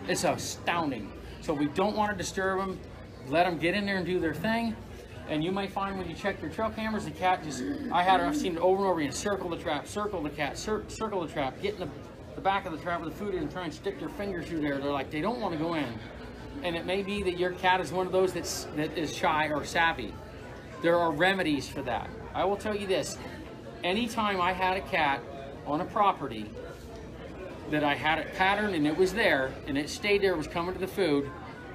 It's astounding. So we don't want to disturb them. Let them get in there and do their thing. And you may find when you check your trail cameras, the cat just, I've seen it over and over again, circle the trap, circle the cat, circle the trap, get in the back of the trap where the food is and try and stick their fingers through there. They're like, they don't want to go in. And it may be that your cat is one of those that is shy or savvy. There are remedies for that. I will tell you this, anytime I had a cat on a property that I had it patterned and it was there and it stayed there, was coming to the food,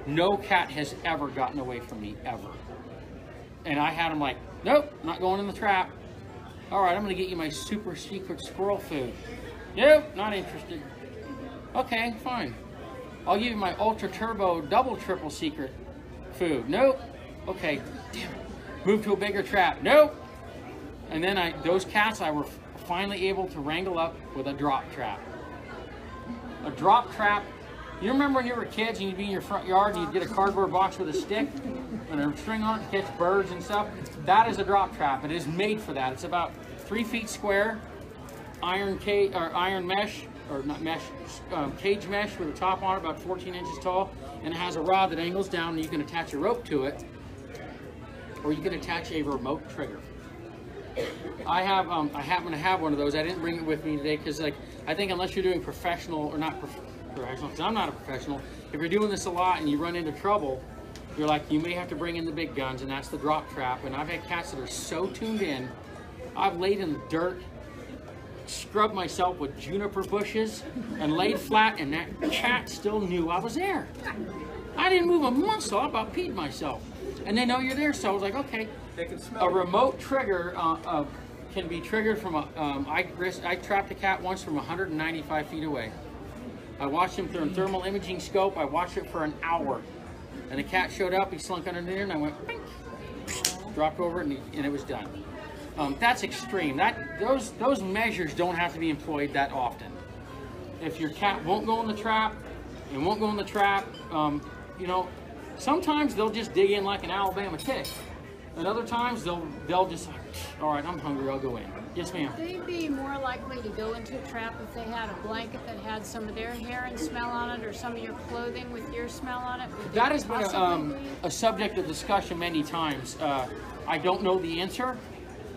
no cat has ever gotten away from me, ever. And I had them like, nope, not going in the trap. All right, I'm gonna get you my super secret squirrel food. Nope, not interested. Okay, fine. I'll give you my ultra turbo double triple secret food. Nope. Okay, damn it. Move to a bigger trap. Nope. And then those cats I were finally able to wrangle up with a drop trap. A drop trap. You remember when you were kids and you'd be in your front yard and you'd get a cardboard box with a stick and a string on it to catch birds and stuff? That is a drop trap. It is made for that. It's about 3 feet square, iron mesh, or not mesh, cage mesh with a top on it, about 14 inches tall, and it has a rod that angles down and you can attach a rope to it, or you can attach a remote trigger. I happen to have one of those. I didn't bring it with me today because, like, I think unless you're doing professional or not professional, because I'm not a professional, if you're doing this a lot and you run into trouble, you're like, you may have to bring in the big guns, and that's the drop trap. And I've had cats that are so tuned in, I've laid in the dirt, scrubbed myself with juniper bushes, and laid flat, and that cat still knew I was there. I didn't move a muscle. I about peed myself. And they know you're there, so I was like, okay. They can smell a remote trigger can be triggered from I trapped a cat once from 195 feet away. I watched him through a thermal imaging scope. I watched it for an hour. And the cat showed up, he slunk under there, and I went, bing, dropped over it, and it was done. That's extreme. Those measures don't have to be employed that often. If your cat won't go in the trap, sometimes they'll just dig in like an Alabama tick. And other times they'll just, all right, I'm hungry, I'll go in. Yes, ma'am. They'd be more likely to go into a trap if they had a blanket that had some of their hair and smell on it, or some of your clothing with your smell on it. That has been a subject of discussion many times. I don't know the answer.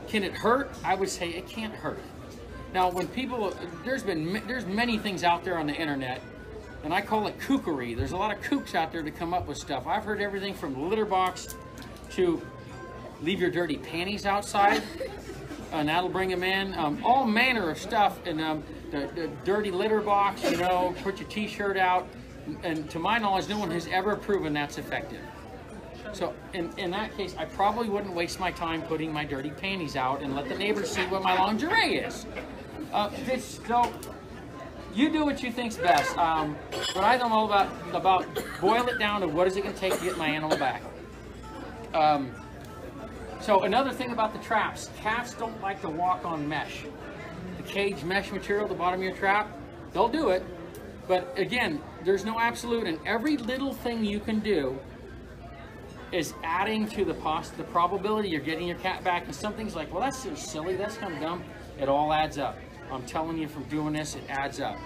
Can it hurt? I would say it can't hurt. Now, when people, there's many things out there on the internet, and I call it kookery. There's a lot of kooks out there to come up with stuff. I've heard everything from litter box to leave your dirty panties outside, and that'll bring them in. All manner of stuff, and the dirty litter box, put your t-shirt out. And to my knowledge, no one has ever proven that's effective. So in that case, I probably wouldn't waste my time putting my dirty panties out and let the neighbors see what my lingerie is. So you do what you think's best. But I don't know about boil it down to what is it going to take to get my animal back. So another thing about the traps, cats don't like to walk on mesh. The cage mesh material at the bottom of your trap, they'll do it. But again, there's no absolute, and every little thing you can do is adding to the probability you're getting your cat back. And some things like, well, that's so silly, that's kind of dumb. It all adds up. I'm telling you, from doing this, it adds up.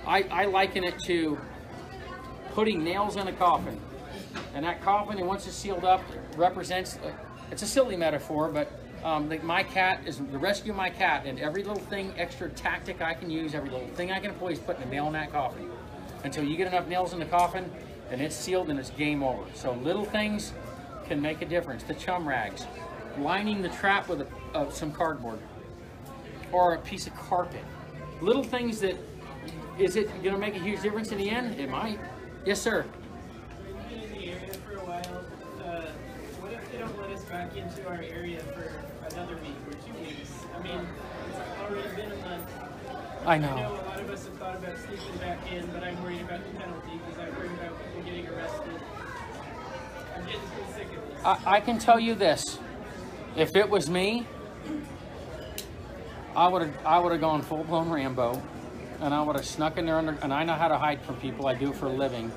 I liken it to putting nails in a coffin. And that coffin, and once it's sealed up, represents, it's a silly metaphor, but like my cat is the rescue of my cat, and every little thing, extra tactic I can use, every little thing I can employ is putting a nail in that coffin. Until you get enough nails in the coffin, and it's sealed and it's game over. So little things can make a difference. The chum rags, lining the trap with some cardboard or a piece of carpet. Little things that, is it going to make a huge difference in the end? It might. Yes, sir. We've been in the area for a while. What if they don't let us back into our area for another week or 2 weeks? I mean, it's already been a month. I know. I know a lot of us have thought about sneaking back in, but I'm worried about the penalty because I've heard about people getting arrested. I'm getting pretty sick of this. I can tell you this. If it was me, I would have gone full-blown Rambo, and I would have snuck in there under, and I know how to hide from people. I do it for a living.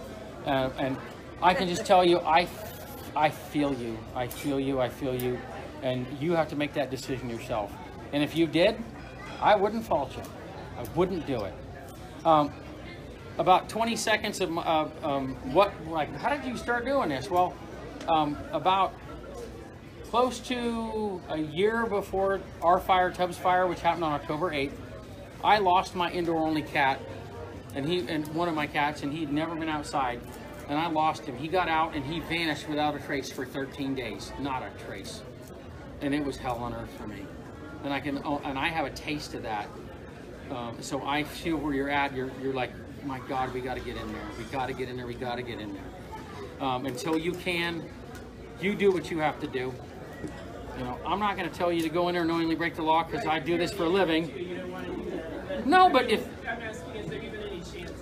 And I can just tell you, I feel you. I feel you. I feel you. And you have to make that decision yourself. And if you did, I wouldn't fault you. I wouldn't do it. About 20 seconds of how did you start doing this? Well, about close to a year before our fire, Tubbs fire, which happened on October 8th, I lost my indoor-only cat, and one of my cats, and he'd never been outside, and I lost him. He got out and he vanished without a trace for 13 days, not a trace, and it was hell on earth for me. And I have a taste of that. So I feel where you're at. You're like, my God, we got to get in there. We got to get in there. We got to get in there. Until you can, you do what you have to do. You know, I'm not going to tell you to go in there and knowingly break the law because I do this for a living. You don't want to do that. No, but if I'm asking, is there even any chance?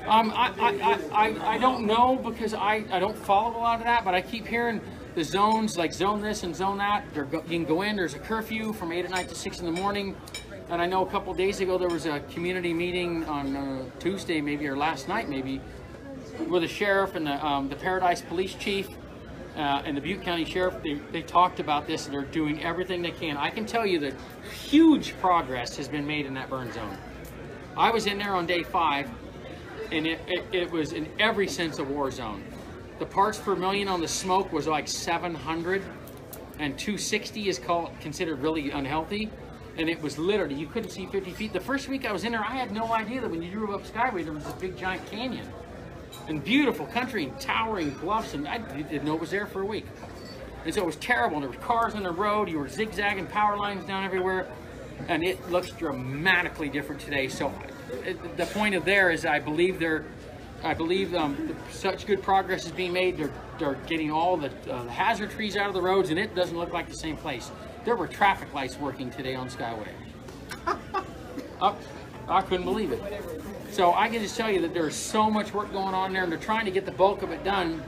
I don't know because I don't follow a lot of that, but I keep hearing the zones, like zone this and zone that. You can go in. There's a curfew from 8 at night to 6 in the morning. And I know a couple days ago there was a community meeting on Tuesday, maybe, or last night, maybe, where the sheriff and the Paradise Police Chief and the Butte County Sheriff, they talked about this, and they're doing everything they can. I can tell you that huge progress has been made in that burn zone. I was in there on day 5, and it was in every sense a war zone. The parts per million on the smoke was like 700, and 260 is considered really unhealthy. And it was literally, you couldn't see 50 feet. The first week I was in there, I had no idea that when you drove up Skyway, there was this big giant canyon. And beautiful country and towering bluffs, and I didn't know it was there for a week. And so it was terrible, and there were cars on the road, you were zigzagging power lines down everywhere, and it looks dramatically different today. So the point of there is I believe such good progress is being made. They're getting all the hazard trees out of the roads, and it doesn't look like the same place. There were traffic lights working today on Skyway. I couldn't believe it. So I can just tell you that there's so much work going on there, and they're trying to get the bulk of it done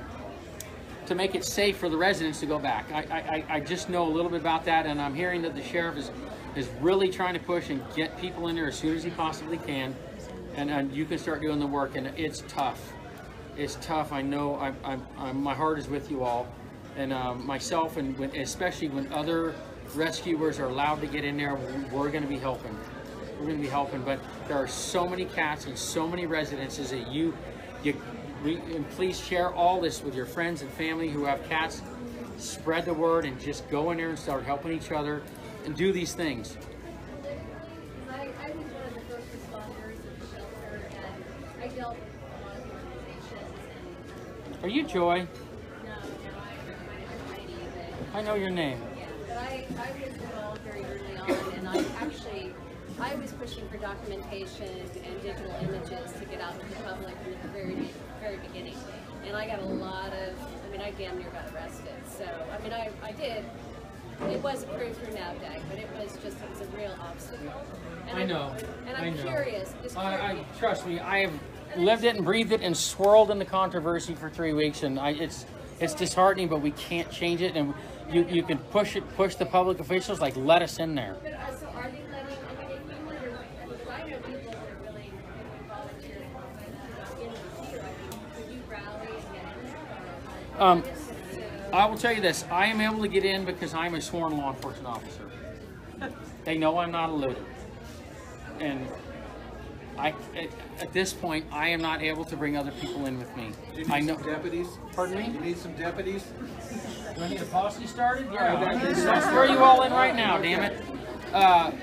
to make it safe for the residents to go back. I just know a little bit about that, and I'm hearing that the sheriff is really trying to push and get people in there as soon as he possibly can, and you can start doing the work. And it's tough. It's tough. I know. My heart is with you all, and myself, and especially when other rescuers are allowed to get in there, we're going to be helping. We're going to be helping, but there are so many cats and so many residences that and please share all this with your friends and family who have cats. Spread the word and just go in there and start helping each other and do these things. I was one of the first responders at the shelter, and I dealt with a lot of organizations. Are you Joy? No, I'm Heidi. I know your name. Yeah, but I was involved very early on, and I was pushing for documentation and digital images to get out to the public in the very beginning. And I got a lot of, I damn near got arrested. So, I did. It was approved through NAVDAC, but it was a real obstacle. And I know. And I'm curious. Trust me, I have lived it and breathed it and swirled in the controversy for 3 weeks, and it's disheartening, but we can't change it. And you can push the public officials, like, let us in there. But so are they letting, I mean, if you were to, I know people that are really volunteering in the field, would you rally and get in? I will tell you this, I am able to get in because I'm a sworn law enforcement officer. They know I'm not eluded. And at this point, I am not able to bring other people in with me. Do you need some deputies? Pardon me? You need some deputies? Do I need a posse started? Yeah, I'll throw you all in right now, damn it.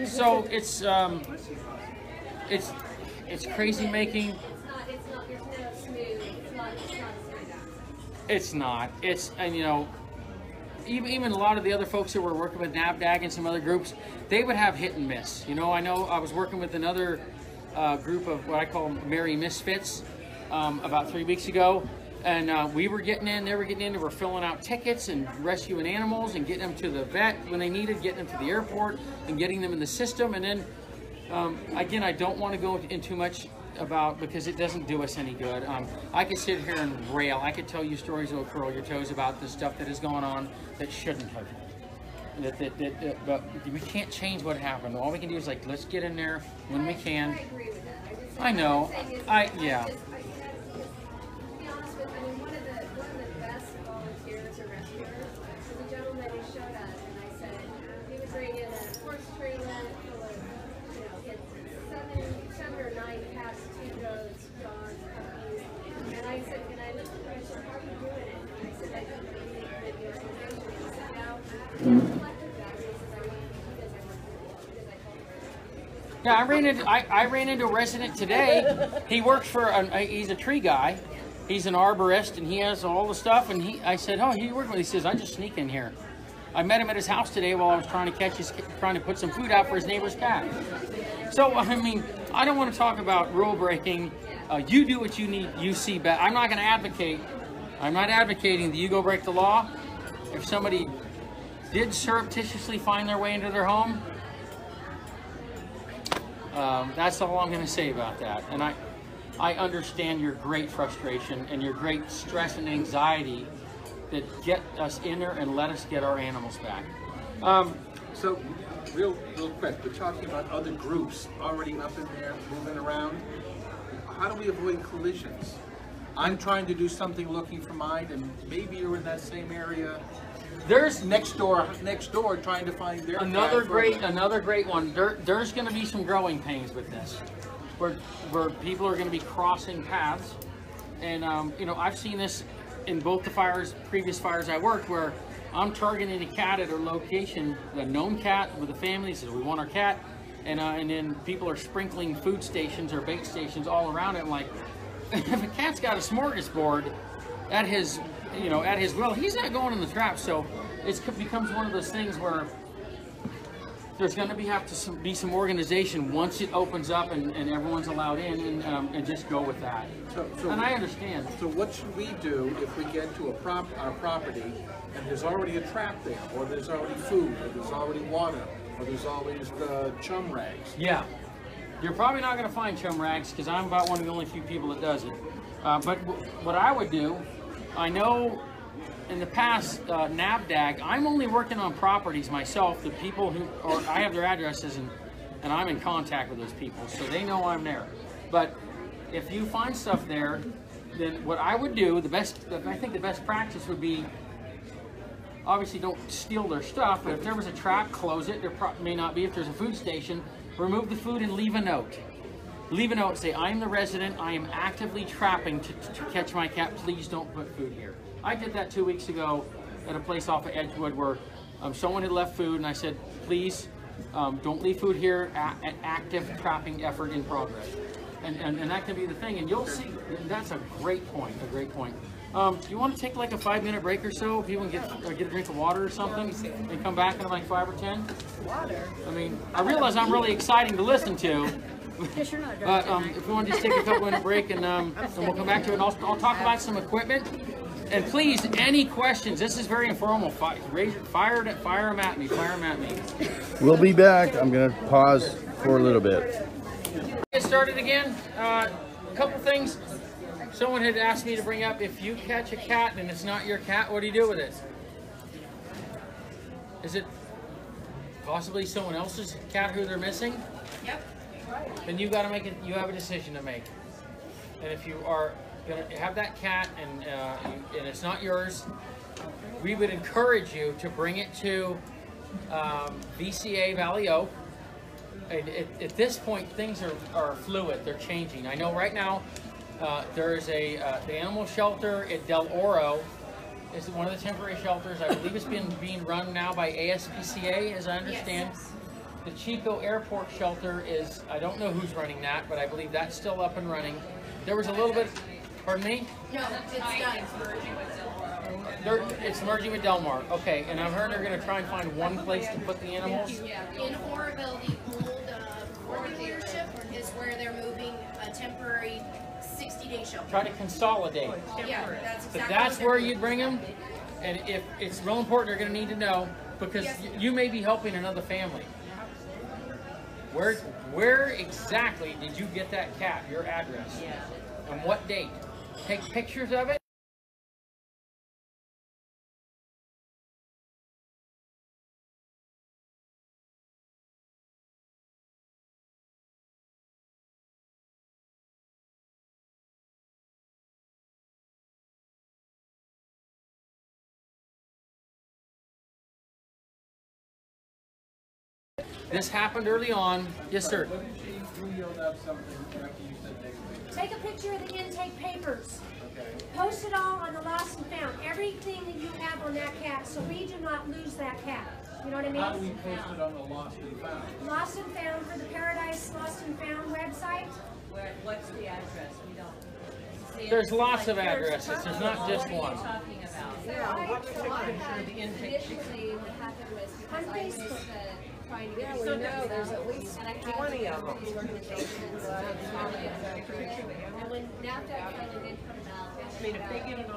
So it's crazy making. It's not. And you know, even a lot of the other folks that were working with NAVDAG and some other groups, they would have hit and miss. You know I was working with another group of what I call Merry Misfits about 3 weeks ago, and we were getting in, they were getting in, they were filling out tickets and rescuing animals and getting them to the vet when they needed, getting them to the airport and getting them in the system. And then again, I don't want to go into too much about, because it doesn't do us any good. I could sit here and rail. I could tell you stories that will curl your toes about the stuff that is going on that shouldn't have. But we can't change what happened. All we can do is, like, let's get in there when we can. I agree with that. I know. Yeah. To be honest with you, I mean, one of the best volunteers or rescuers was a gentleman who showed up, and I said he would bring in a horse trailer full of, you know, he had seven or nine cats, 2 goats, dogs, puppies, and I said, and I looked at him, I said, how are you doing it? And I said, I don't believe that your organization. He said, now, yeah, I ran into a resident today. He works for he's a tree guy. He's an arborist, and he has all the stuff. And I said, "Oh, you work with?" He says, "I just sneak in here." I met him at his house today while I was trying to put some food out for his neighbor's cat. So I mean, I don't want to talk about rule breaking. You do what you see best. I'm not going to advocate. I'm not advocating that you go break the law. If somebody did surreptitiously find their way into their home, that's all I'm going to say about that. And I understand your great frustration and your great stress and anxiety that get us in there and let us get our animals back. So, real quick, we're talking about other groups already up in there, moving around. How do we avoid collisions? I'm trying to do something looking for mine, and maybe you're in that same area. There's next door trying to find their another great one. There's going to be some growing pains with this, where people are going to be crossing paths, and you know, I've seen this in both the previous fires I worked, where I'm targeting a cat at a location, a known cat with a family says we want our cat, and then people are sprinkling food stations or bait stations all around it. I'm like, if a cat's got a smorgasbord at his will, he's not going in the trap. So it becomes one of those things where there's going to have to be some organization once it opens up and everyone's allowed in, and just go with that. And I understand. So what should we do if we get to our property and there's already a trap there, or there's already food, or there's already water, or there's always the chum rags? Yeah. You're probably not going to find chum rags, because I'm about one of the only few people that does it. But what I would do, I know in the past, NAVDAG, I'm only working on properties myself, the people I have their addresses, and I'm in contact with those people, so they know I'm there. But if you find stuff there, then what I would do, I think the best practice would be, obviously don't steal their stuff, but if there was a trap, close it. There may not be. If there's a food station, remove the food and leave a note. Leave a note and say, I'm the resident, I am actively trapping to catch my cat, please don't put food here. I did that 2 weeks ago at a place off of Edgewood where someone had left food, and I said, please don't leave food here, an active trapping effort in progress. And that can be the thing, and you'll see, that's a great point, Do you want to take like a 5-minute break or so? People can get a drink of water or something and come back in like 5 or 10? Water? I mean, I realize I'm really exciting to listen to. Yes, you're not But if we want to just take a couple-minute break and we'll come back to it, and I'll talk about some equipment. And please, any questions, this is very informal. Fire them at me. We'll be back. I'm going to pause for a little bit. Get started again. A couple things. Someone had asked me to bring up, if you catch a cat and it's not your cat, what do you do with it? Is it possibly someone else's cat who they're missing? Yep. Then you got to make it. You have a decision to make. And if you are going to have that cat and it's not yours, we would encourage you to bring it to VCA Valley Oak. And at this point, things are fluid. They're changing. I know right now there is the animal shelter at Del Oro. Is one of the temporary shelters. I believe it's being run now by ASPCA, as I understand. Yes. The Chico Airport shelter is, I don't know who's running that, but I believe that's still up and running. There was a little bit, pardon me? No, it's done. It's merging with Del Mar. Okay, and I've heard they're going to try and find one place to put the animals. In Oroville, the old Oregon leadership is where they're moving a temporary 60-day shelter. Try to consolidate. Yeah, that's But exactly that's what where they're you'd bring them. And if it's real important, they're going to need to know, because you may be helping another family. Where exactly did you get that cat? Your address? And what date? Take pictures of it. This happened early on. Yes, sir. Take a picture of the intake papers. Post it all on the lost and found. Everything that you have on that cat, so we do not lose that cat. You know what I mean? How do we post it on the Lost and Found? Lost and Found for the Paradise Lost and Found website. What's the address? We don't. See, There's lots of addresses. There's not just one. What are you talking about? Initially, what happened was because I was trying to get we know there's at least and I had 20 of them. these organizations and when NAFTA finally did put them out,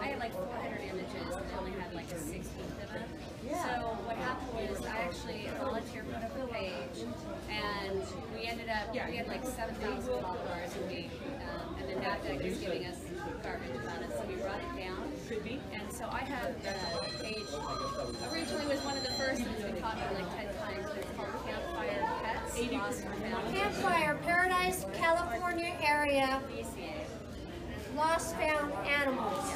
I had like 400 images and I only had like 16 of them. So what happened was I actually volunteer put up a page and we ended up, we had like 7,000 followers and and then NAFTA is giving us garbage on it, so we brought it down. And so I have the page, originally was one of the first and it's been copied like 10 times, but it's called CampFire Pets, Lost and Found. CampFire, Paradise, California area, VCA. lost found animals.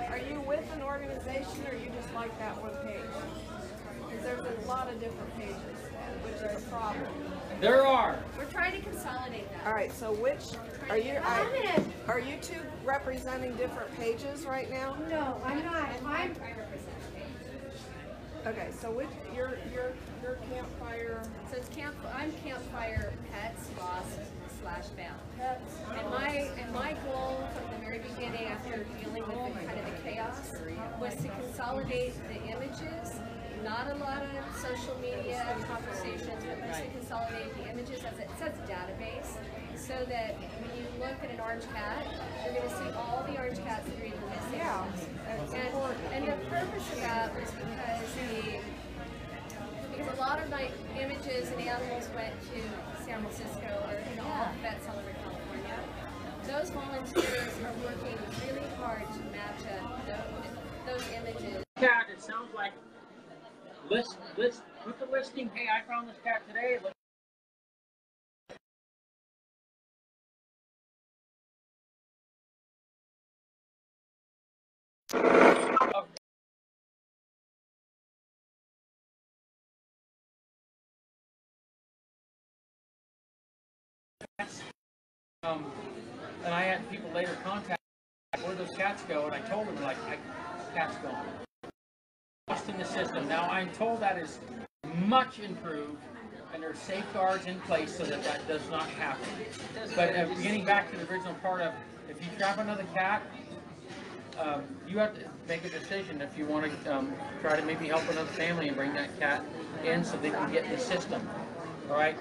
Are you with an organization or you just like that one page? Because there's a lot of different pages, which is a problem. There are. We're trying to consolidate that. All right, so which are you two representing different pages right now? No, I'm not. I represent the page. Okay, so which your CampFire So it's I'm CampFire Pets Lost / Found. Pets? And my goal from the very beginning, after dealing with the kind of the chaos, was to consolidate the images. Not a lot of social media conversations, but just to consolidate the images as it says database, so that when you look at an orange cat, you're going to see all the orange cats that are even missing. Yeah, that's important. And the purpose of that was because a lot of my images and animals went to San Francisco or all the vets all over California. Those volunteers are working really hard to match up those images. Cat, it sounds like list put the listing. Hey, I found this cat today. And I had people later contact where those cats go, and I told them, like, cats gone. Lost in the system. Now I'm told that is much improved, and there's safeguards in place so that that does not happen. But getting back to the original part of, if you trap another cat, you have to make a decision if you want to try to maybe help another family and bring that cat in so they can get in the system. All right.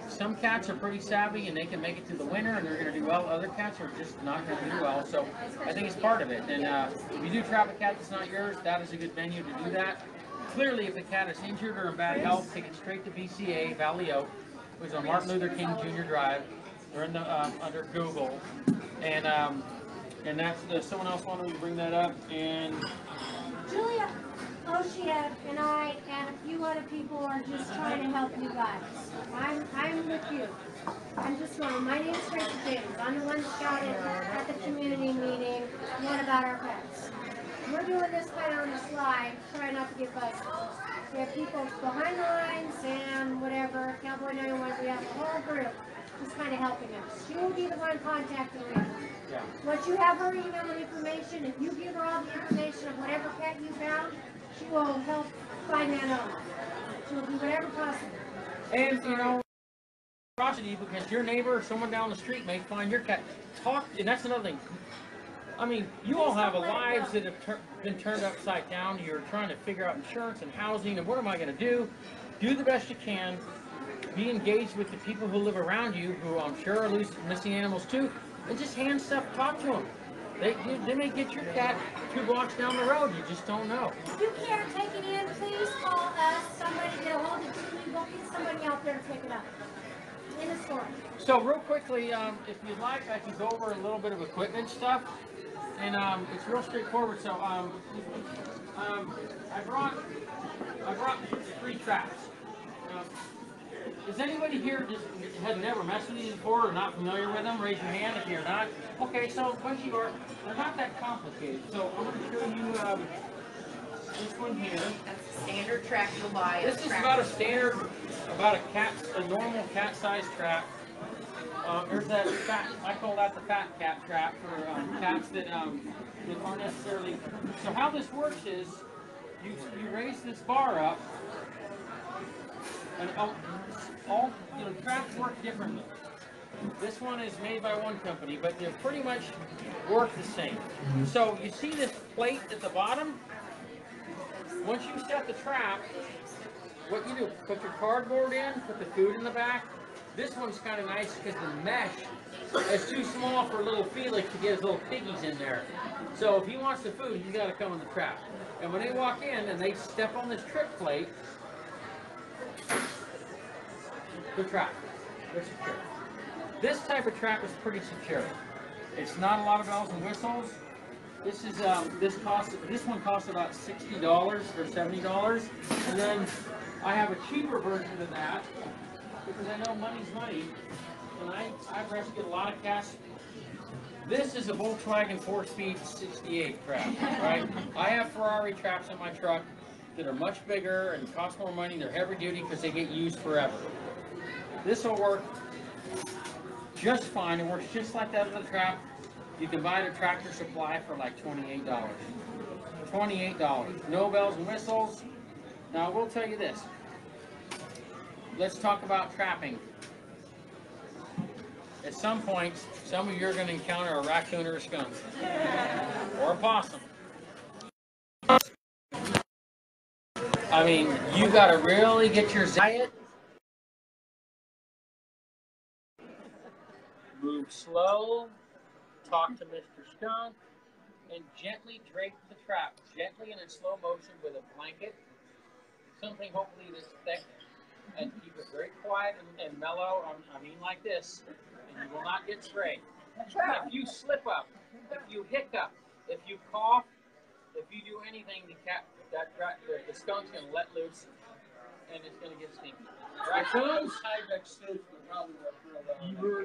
Some cats are pretty savvy and they can make it through the winter and they're going to do well. Other cats are just not going to do well. So I think it's part of it. And if you do trap a cat that's not yours, that is a good venue to do that. Clearly, if the cat is injured or in bad health, take it straight to VCA Valley Oak, which is on Martin Luther King Jr. Drive. They're in the under Google, and And that's someone else wanted me to bring that up. And Julia Oshia and I and a few other people are just trying to help you guys. I'm with you. I'm just going. My name's Rachel James. I'm the one that shouted at the community meeting, what about our pets? We're doing this kind of on the slide, trying not to get busted. We have people behind the lines and whatever, Cowboy 911, we have a whole group just kind of helping us. She will be the one contacting me. yeah. Once you have her email and information, if you give her all the information of whatever cat you found, she will help find that owner. She will do whatever possible. And you know, because your neighbor or someone down the street may find your cat. Talk, and that's another thing. I mean, you all have lives that have been turned upside down. You're trying to figure out insurance and housing and what am I going to do? Do the best you can. Be engaged with the people who live around you, who I'm sure are missing animals too, and just hand stuff. Talk to them. They may get your cat 2 blocks down the road. You just don't know. If you can't take it in, please call us. Somebody get a hold of it. We'll get somebody out there to pick it up. In the store. So real quickly, if you'd like, I can go over a little bit of equipment stuff, and it's real straightforward. So I brought 3 traps. Is anybody here just has never messed with these before or not familiar with them? Raise your hand if you're not. Okay, so once you are, they're not that complicated. So I'm going to show you this one here. That's a standard trap you'll buy. This is about a standard, a normal cat-sized trap. There's that fat, I call that the fat cat trap for cats that aren't necessarily. So how this works is, you raise this bar up, and all traps work differently. This one is made by one company, but they pretty much work the same. So you see this plate at the bottom? Once you set the trap, what you do, put your cardboard in, put the food in the back. This one's kind of nice because the mesh is too small for little Felix to get his little piggies in there. So if he wants the food, he's got to come in the trap. And when they walk in and they step on this trip plate, the trap, they're secure. This type of trap is pretty secure. It's not a lot of bells and whistles. This is this one costs about $60 or $70, and then I have a cheaper version of that because I know money's money, and I've rescued a lot of cats. This is a Volkswagen 4-speed 68 trap, right? I have Ferrari traps in my truck that are much bigger and cost more money. They're heavy duty because they get used forever. This will work just fine. It works just like that other trap. You can buy it at Tractor Supply for like $28. $28. No bells and whistles. Now, I will tell you this. Let's talk about trapping. At some point, some of you are going to encounter a raccoon or a skunk. Or a possum. I mean, you got to really get your diet. Move slow. Talk to Mr. Skunk, and gently drape the trap, gently and in slow motion with a blanket, something hopefully this thick, and keep it very quiet and mellow. I mean like this, and you will not get sprayed. If you slip up, if you hiccup, if you cough, if you do anything, the skunk's going to let loose, and it's going to get stinky. Raccoons?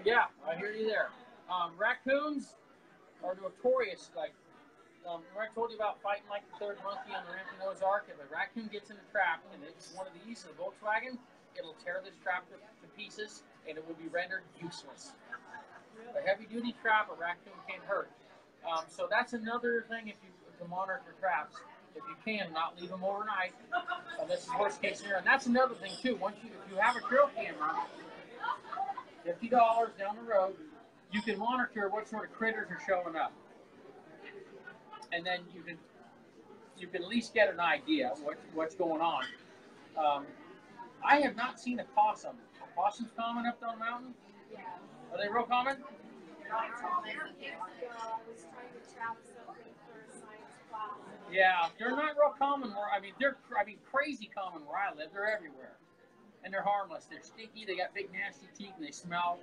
Yeah, I hear you there. Raccoons are notorious. Like, remember I told you about fighting like the third monkey on the ramp in Noah's Ark? If a raccoon gets in the trap and it's one of these, a Volkswagen, it'll tear this trap to pieces and it will be rendered useless. A heavy-duty trap, a raccoon can't hurt. So that's another thing to monitor traps. If you can, not leave them overnight. This is worst case scenario. And that's another thing too. If you have a trail camera, $50 down the road, you can monitor what sort of critters are showing up, and then you can at least get an idea of what's going on. I have not seen a possum. Are possums common up on the mountain? Yeah. Are they real common? Yeah, they're not real common where they're crazy common where I live. They're everywhere, and they're harmless. They're stinky. They got big nasty teeth and they smell.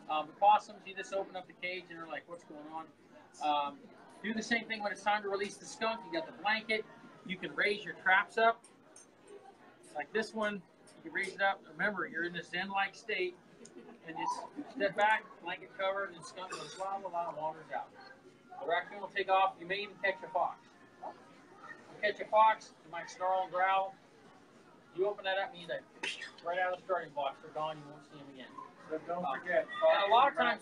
The possums, you just open up the cage and they're like, what's going on? Do the same thing when it's time to release the skunk. You got the blanket. You can raise your traps up. Like this one, you can raise it up. Remember, you're in this zen-like state. And just step back, blanket covered, and skunk goes blah, blah, blah, and wanders out. The raccoon will take off. You may even catch a fox. You catch a fox, you might snarl and growl. You open that up and he's like, right out of the starting blocks. They're gone. You won't see him again. But don't forget, and a lot of times,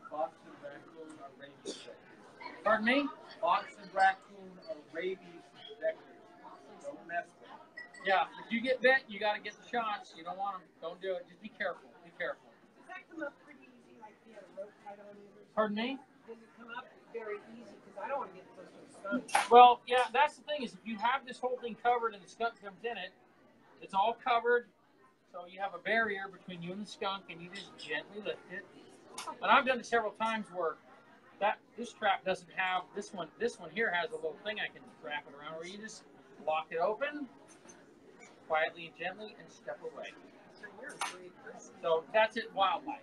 fox and raccoon are rabies vectors. Pardon me? Fox and raccoon are rabies vectors. Don't mess with them. Yeah, if you get bit, you got to get the shots. You don't want them. Don't do it. Just be careful. Be careful. Does that come up pretty easy, like if you had a rope tied on you? Pardon me? Does it come up very easy? Because I don't want to get close to the skunk. Well, yeah, that's the thing is if you have this whole thing covered and the skunk comes in it, it's all covered, so you have a barrier between you and the skunk, and you just gently lift it. And I've done it several times where this trap doesn't have this one. This one here has a little thing I can wrap it around where you just lock it open, quietly and gently, and step away. So that's it. Wildlife.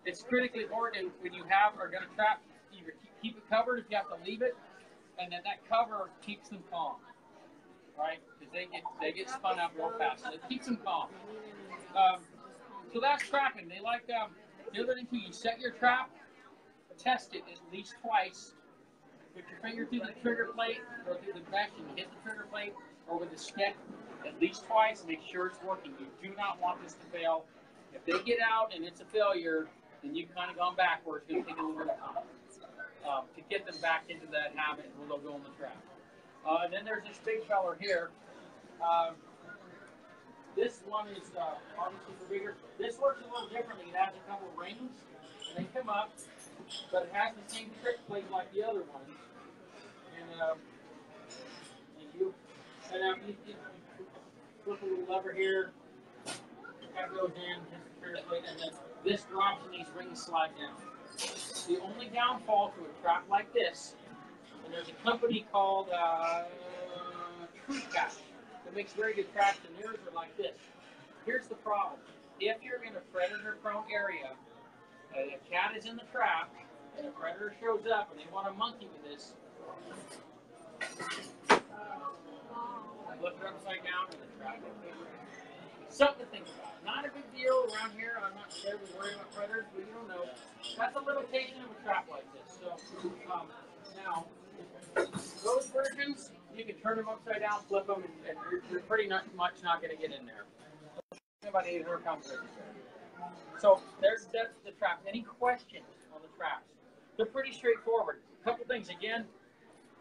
It's critically important when you are going to trap. Either keep it covered if you have to leave it, and then that cover keeps them calm. Right? Because they get spun out real fast. So it keeps them calm. So that's trapping. They like the other thing too. You set your trap, test it at least twice. Put your finger through the trigger plate or through the mesh and hit the trigger plate or with a stick at least twice. Make sure it's working. You do not want this to fail. If they get out and it's a failure, then you've kind of gone backwards. It's going to take a little bit of time to get them back into that habit where they'll go in the trap. And then there's this big feller here. This one is obviously for bigger. This works a little differently. It has a couple of rings, and they come up, but it has the same trick plate like the other ones. And you flip a little lever here, that goes in, hits the trigger plate, and then this drops and these rings slide down. The only downfall to a trap like this, and there's a company called Truth that makes very good traps, and theirs are like this. Here's the problem. If you're in a predator-prone area, and a cat is in the trap, and a predator shows up, and they want to monkey with this, I lift it upside down, and the trap will be something to think about. Not a big deal around here. I'm not terribly worried about predators, but you don't know. That's a limitation of a trap like this. So now, those versions, you can turn them upside down, flip them, and you're pretty much not going to get in there. About 800 pounds. So that's the trap. Any questions on the traps? They're pretty straightforward. A couple things. Again,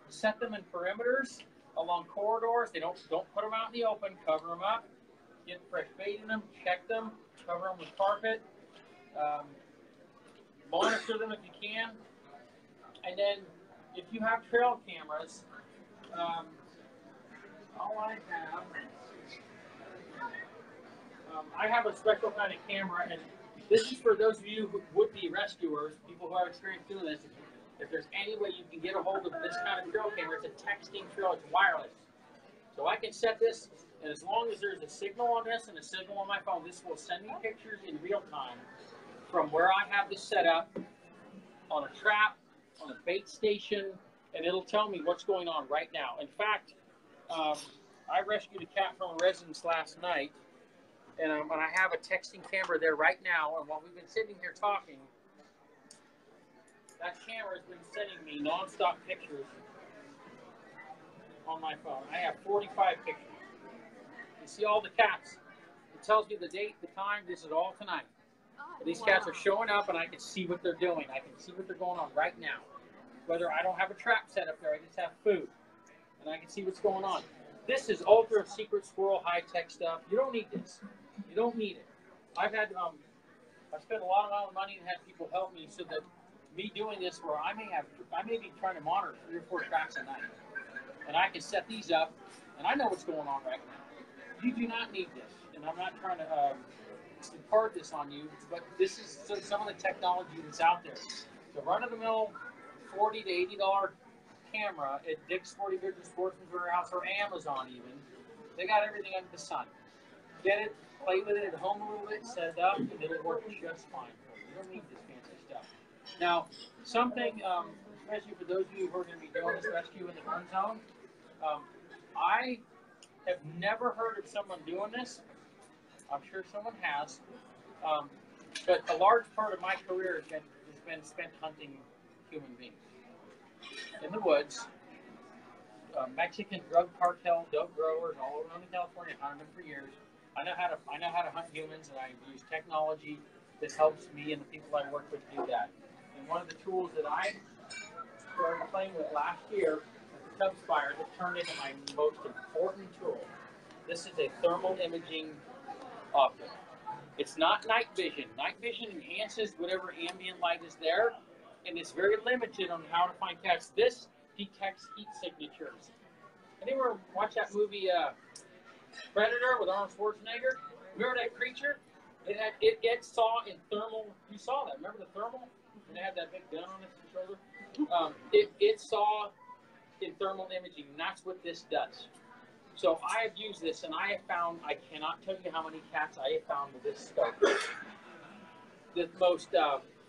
set them in perimeters along corridors. They don't put them out in the open. Cover them up. Get fresh bait in them. Check them. Cover them with carpet. Monitor them if you can. And then if you have trail cameras, all I have a special kind of camera, and this is for those of you who would be rescuers, people who have experience doing this. If there's any way you can get a hold of this kind of trail camera, it's a texting trail, it's wireless. So I can set this, and as long as there's a signal on this and a signal on my phone, this will send me pictures in real time from where I have this set up on a trap, on a bait station, and it'll tell me what's going on right now. In fact, I rescued a cat from a residence last night, and I have a texting camera there right now, and while we've been sitting here talking, that camera has been sending me non-stop pictures on my phone. I have 45 pictures. You see all the cats. It tells me the date, the time, this is all tonight. And these cats are showing up, and I can see what they're doing. I can see what they're going on right now. Whether I don't have a trap set up there, I just have food, and I can see what's going on. This is ultra secret squirrel high-tech stuff. You don't need this. You don't need it. I've spent a lot of money and had people help me so that me doing this where I may be trying to monitor 3 or 4 traps a night, and I can set these up, and I know what's going on right now. You do not need this, and I'm not trying to impart this on you, but this is some of the technology that's out there. The run-of-the-mill $40 to $80 camera at Dick's Sporting Goods or Sportsman's Warehouse or Amazon even, they got everything under the sun. Get it, play with it at home a little bit, set it up, and it'll work just fine for you. You don't need this fancy stuff. Now, something, especially for those of you who are going to be doing this rescue in the burn zone, I have never heard of someone doing this. I'm sure someone has. But a large part of my career has been spent hunting human beings in the woods. Mexican drug cartel, dope growers all over Northern California. I've hunted them for years. I know how to hunt humans, and I use technology that helps me and the people I work with do that. And one of the tools that I started playing with last year, the CampFire, that turned into my most important tool. This is a thermal imaging optic. It's not night vision. Night vision enhances whatever ambient light is there, and it's very limited on how to find cats. This detects heat signatures. Anyone watch that movie Predator with Arnold Schwarzenegger? Remember that creature? It saw in thermal. You saw that. Remember the thermal? And it had that big gun on its shoulder. It saw in thermal imaging, and that's what this does. So I have used this, and I have found, I cannot tell you how many cats I have found with this scope. The most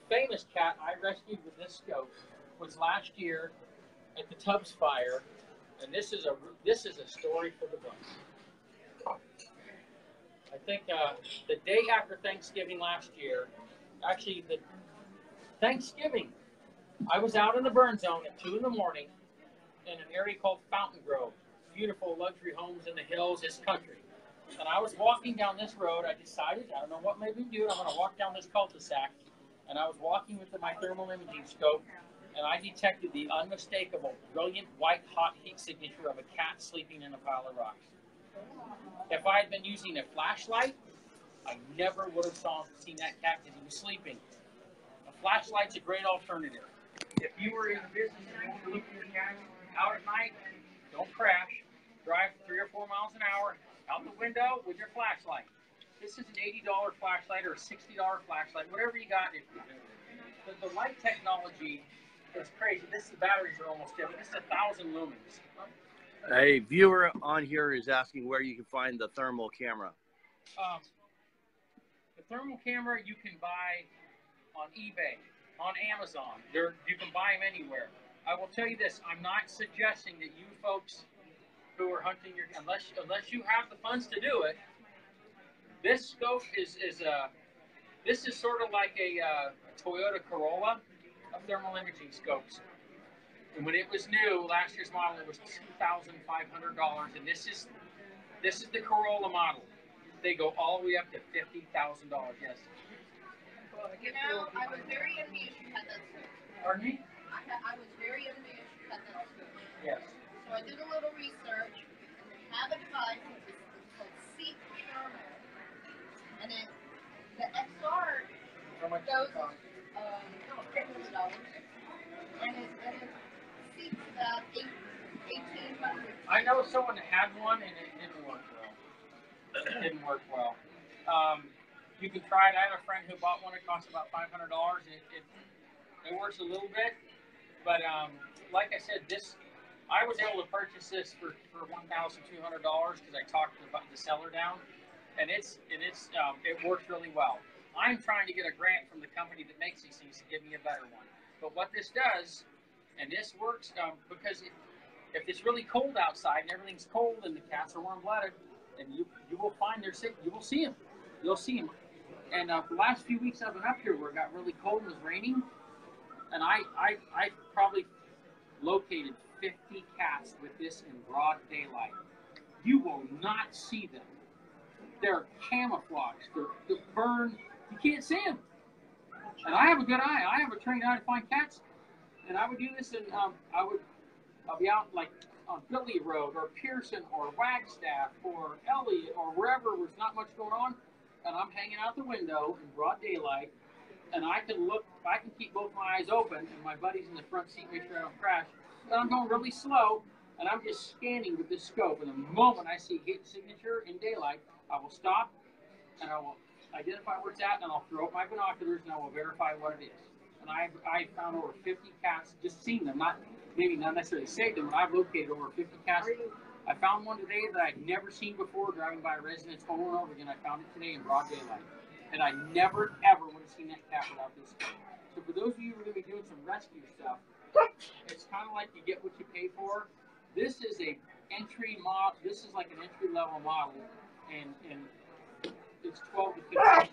famous cat I rescued with this scope was last year at the Tubbs Fire, and this is a story for the books. I think the day after Thanksgiving last year, actually the Thanksgiving, I was out in the burn zone at 2 in the morning in an area called Fountain Grove. Beautiful luxury homes in the hills, this country. And I was walking down this road. I decided, I don't know what made me do it, I'm going to walk down this cul-de-sac. And I was walking with my thermal imaging scope, and I detected the unmistakable, brilliant, white-hot heat signature of a cat sleeping in a pile of rocks. If I had been using a flashlight, I never would have seen that cat because he was sleeping. A flashlight's a great alternative. If you were in the business and you want to look for your cat out at night, don't crash. Drive 3 or 4 miles an hour out the window with your flashlight. This is an $80 flashlight or a $60 flashlight, whatever you got. The light technology is crazy. The batteries are almost different. This is 1,000 lumens. A viewer on here is asking where you can find the thermal camera. The thermal camera you can buy on eBay, on Amazon. You can buy them anywhere. I will tell you this: I'm not suggesting that you folks who are hunting unless you have the funds to do it. This scope is sort of like a Toyota Corolla of thermal imaging scopes. And when it was new, last year's model, it was $2,500, and this is the Corolla model. They go all the way up to $50,000. Yes. You know, I was very envious you had that scoop. Pardon me? I was very envious you had that scoop. Yes. So I did a little research, and they have a device it's called Seek Thermal, and the XR goes $1,500, and it seeks about 1,800. I know someone that had one, and it didn't work well. You can try it. I have a friend who bought one. It costs about $500. It works a little bit, but like I said, I was able to purchase this for $1,200 because I talked the seller down, and it works really well. I'm trying to get a grant from the company that makes these things to give me a better one. But what this does, and this works because if it's really cold outside and everything's cold and the cats are warm-blooded, and you will find they're sick, you will see them. You'll see them. And the last few weeks I've been up here where it got really cold and it was raining, and I probably located 50 cats with this in broad daylight. You will not see them. They're camouflaged. They're burned. You can't see them. And I have a good eye. I have a trained eye to find cats. And I would do this, and I'll be out like on Philly Road or Pearson or Wagstaff or Elliott or wherever there's not much going on, and I'm hanging out the window in broad daylight, and I can keep both my eyes open, and my buddy's in the front seat, make sure I don't crash. And I'm going really slow, and I'm just scanning with this scope. And the moment I see heat signature in daylight, I will stop, and I will identify where it's at, and I'll throw up my binoculars, and I will verify what it is. And I found over 50 cats, just seen them, maybe not necessarily saved them, but I've located over 50 cats. I found one today that I'd never seen before driving by a residence over and over again. I found it today in broad daylight. And I never, ever would have seen that cat without this scope. So for those of you who are going to be doing some rescue stuff, it's kind of like you get what you pay for. This is a entry mod. This is like an entry level model, and it's $1,200 to $1,500.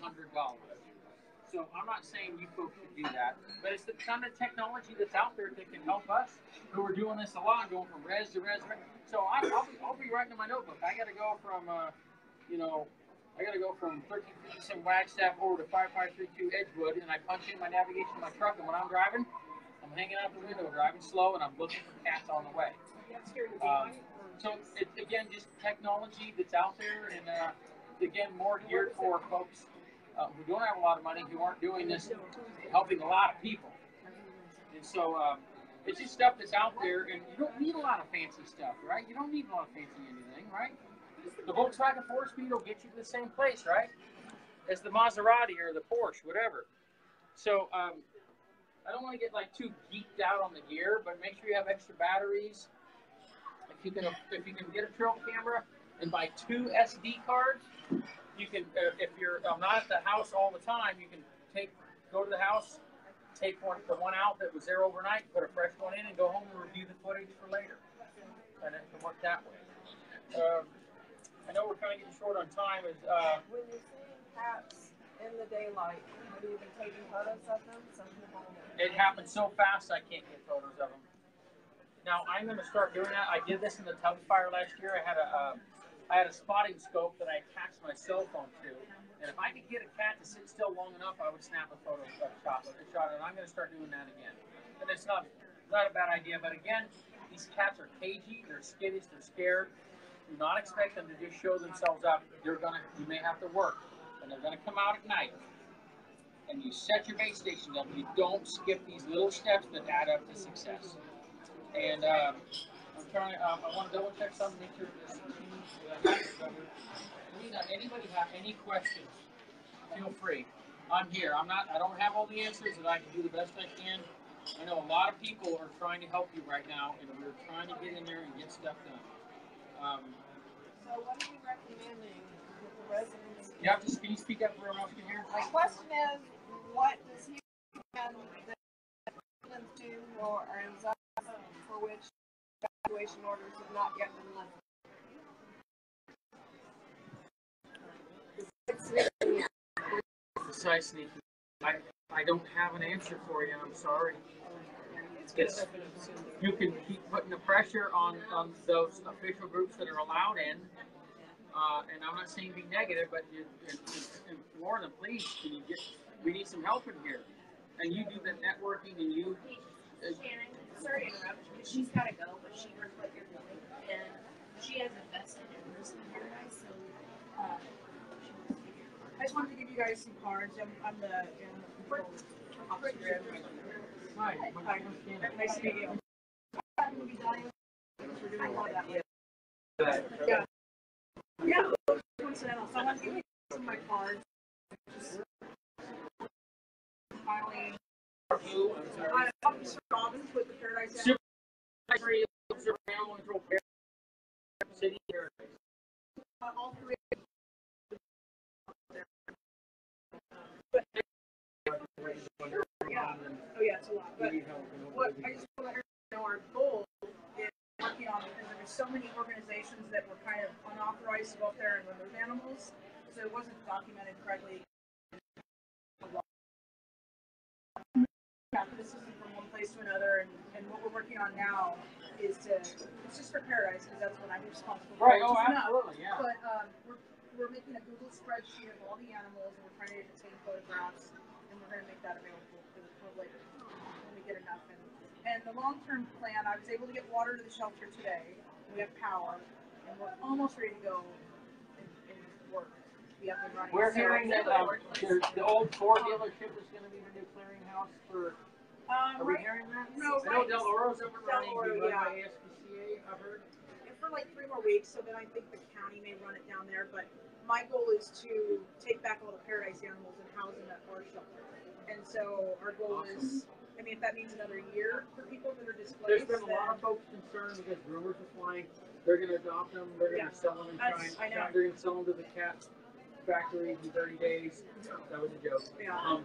So I'm not saying you folks should do that, but it's the kind of technology that's out there that can help us who are doing this a lot, going from res to res. So I'll be writing in my notebook. I got to go from, you know, I got to go from 1357 Wagstaff over to 5532 Edgewood, and I punch in my navigation in my truck, and when I'm driving, I'm hanging out the window, driving slow, and I'm looking for cats on the way. So it's, again, just technology that's out there, and again, more geared for folks who don't have a lot of money, who aren't doing this, helping a lot of people. And so it's just stuff that's out there, and you don't need a lot of fancy stuff, right? You don't need a lot of fancy anything, right? The Volkswagen 4-speed will get you to the same place, right? As the Maserati or the Porsche, whatever. So I don't want to get like too geeked out on the gear, but make sure you have extra batteries. If you can get a trail camera and buy 2 SD cards, you can. If you're not at the house all the time, you can go to the house, take the one out that was there overnight, put a fresh one in, and go home and review the footage for later. And it can work that way. I know we're kind of getting short on time. When you're seeing cats in the daylight, have you been taking photos of them? Some people. It happens so fast I can't get photos of them. Now I'm going to start doing that. I did this in the CampFire last year. I had a spotting scope that I attached my cell phone to, and if I could get a cat to sit still long enough, I would snap a photo shot, and I'm going to start doing that again. And it's not a bad idea, but again, these cats are cagey, they're skittish, they're scared. Do not expect them to just show themselves up. You may have to work, and they're going to come out at night. And you set your base station up. You don't skip these little steps that add up to success. And I want to double check something, make sure this is covered. Anybody have any questions? Feel free. I'm here. I don't have all the answers, and I can do the best I can. I know a lot of people are trying to help you right now, and we're trying to get in there and get stuff done. So what are you recommending with the residents? Can you speak up for everyone else can hear? My question is, what does he recommend that residents do or are in zones for which evacuation orders have not yet been lifted? Besides sneaking, I don't have an answer for you. I'm sorry. You can keep putting the pressure on those official groups that are allowed in, and I'm not saying be negative, but implore them, please. We need some help in here, and you do the networking, and you. Shannon, sorry to interrupt, but she's got to go, but she heard what you're doing, and she has invested in this in your guys, so I just wanted to give you guys some cards. I'm the officer. Hi. Nice to meet you. We're doing a lot of that. Yeah. Coincidental. So I want to give you some of my cards. Finally, Officer Robbins with the Paradise Act. Super Animal Control City here. All three. Yeah. Oh yeah, it's a lot. But what I just want to let her know, our goal is working on, because there's so many organizations that were kind of unauthorized to go up there and remove animals, so it wasn't documented correctly. This isn't from one place to another, and what we're working on now is it's just for Paradise, because that's what I'm responsible for. Right. Oh, absolutely. Yeah. But we're making a Google spreadsheet of all the animals, and we're trying to obtain photographs, and we're going to make that available for the public when we get enough. And the long-term plan, I was able to get water to the shelter today. We have power, and we're almost ready to go and work. We have been running. We're hearing that the old Ford dealership is going to be the new clearinghouse for. Are we hearing that? No, I know Del Oro's up and running. Del Oro, by ASPCA, I've heard. And for like 3 more weeks, so then I think the county may run it down there. But my goal is to take back all the Paradise animals and house them at our shelter. And so our goal is, I mean, if that means another year for people that are displaced. There's been a lot of folks concerned because rumors are flying. They're going to adopt them. They're going to sell them in China. They're going to sell them to the cat factories in 30 days. That was a joke. Yeah.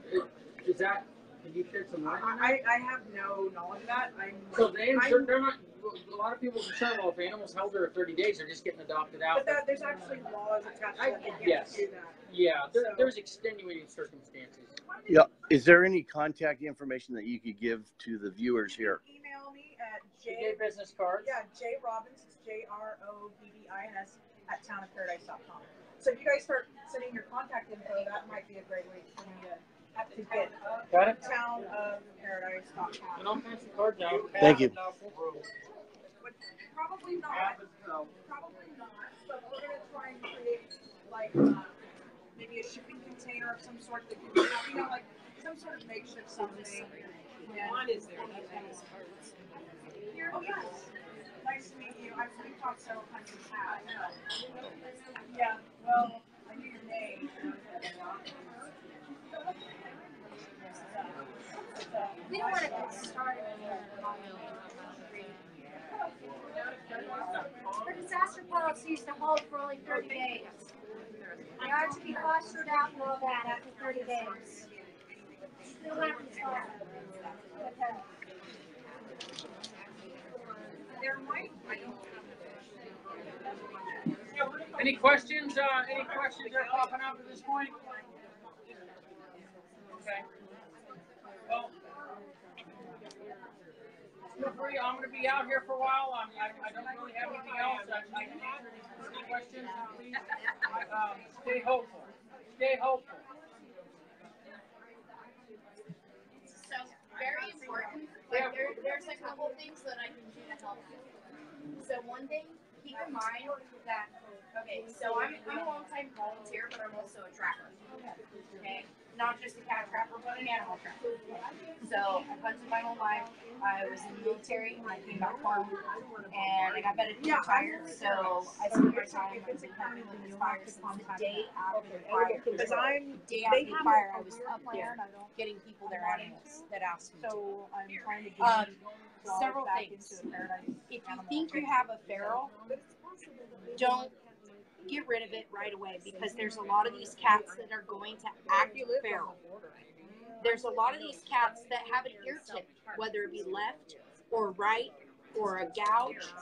Is that Did you shed some light on that? I have no knowledge of that. So they're not. A lot of people are concerned. Well, if animals held there 30 days, they're just getting adopted out. But there's actually laws attached to that. They can't do that. Yeah, there's extenuating circumstances. Yeah. Is there any contact information that you could give to the viewers here? Email me at business cards. Yeah, jrobbins, it's JROBBINS at townofparadise.com. So if you guys start sending your contact info, that might be a great way for me to get Got it? townofparadise.com. And I'll pass the cards out. Thank you. Probably not. Probably not. But we're gonna try and create like maybe a shipping container of some sort that can, like some sort of makeshift something. What is there? Oh yes. Nice to meet you. We've talked several times in the past. Yeah. Well, I knew your name. We don't want to get started. For disaster policies to hold for only 30 days. They are to be clustered out and all that after 30 days. Still have to start. There might. Any questions? Any questions that are popping up at this point? Okay. Well, feel free. I'm going to be out here for a while. I don't really have anything else. I can answer any questions. Please stay hopeful. Stay hopeful. So very important. Like there's a couple things that I can do to help you. So one thing, keep in mind that so I'm a long-time volunteer, but I'm also a trapper. Okay, not just a cat trapper, but an animal trapper. So I've hunted my whole life. I was in the military when I came back home, and I got medically retired. So I spent my time with the fire since the day after the fire. Because day after the fire, I was up there getting people their animals that asked me. So I'm trying to get several things. If you think you have a feral, don't get rid of it right away, because there's a lot of these cats that are going to act feral. There's a lot of these cats that have an ear tip, whether it be left or right or a gouge,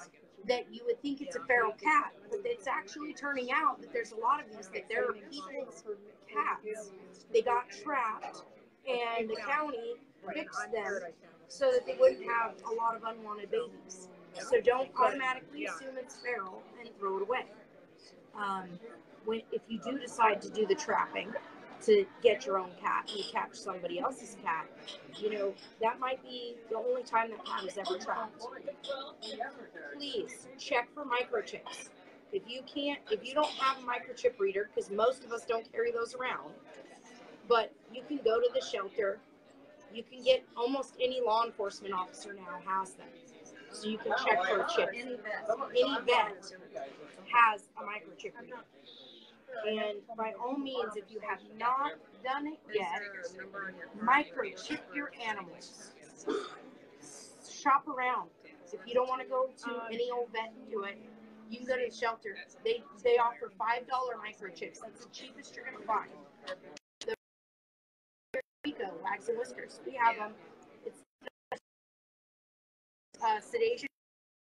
that you would think it's a feral cat, but it's actually turning out that there's a lot of these that they're people's cats. They got trapped and the county fixed them so that they wouldn't have a lot of unwanted babies. So don't automatically assume it's feral and throw it away. If you do decide to do the trapping to get your own cat and you catch somebody else's cat, that might be the only time that cat is ever trapped. Please check for microchips. If you don't have a microchip reader, because most of us don't carry those around, but you can go to the shelter. You can get almost any law enforcement officer now has them. So you can check for a chip. Any vet has a microchip reader. And by all means, if you have not done it yet, microchip your animals. Shop around. If you don't want to go to any old vet and do it, you can go to the shelter. They offer $5 microchips. That's the cheapest you're going to find. The Rico Wags and Whiskers. We have them. It's sedation.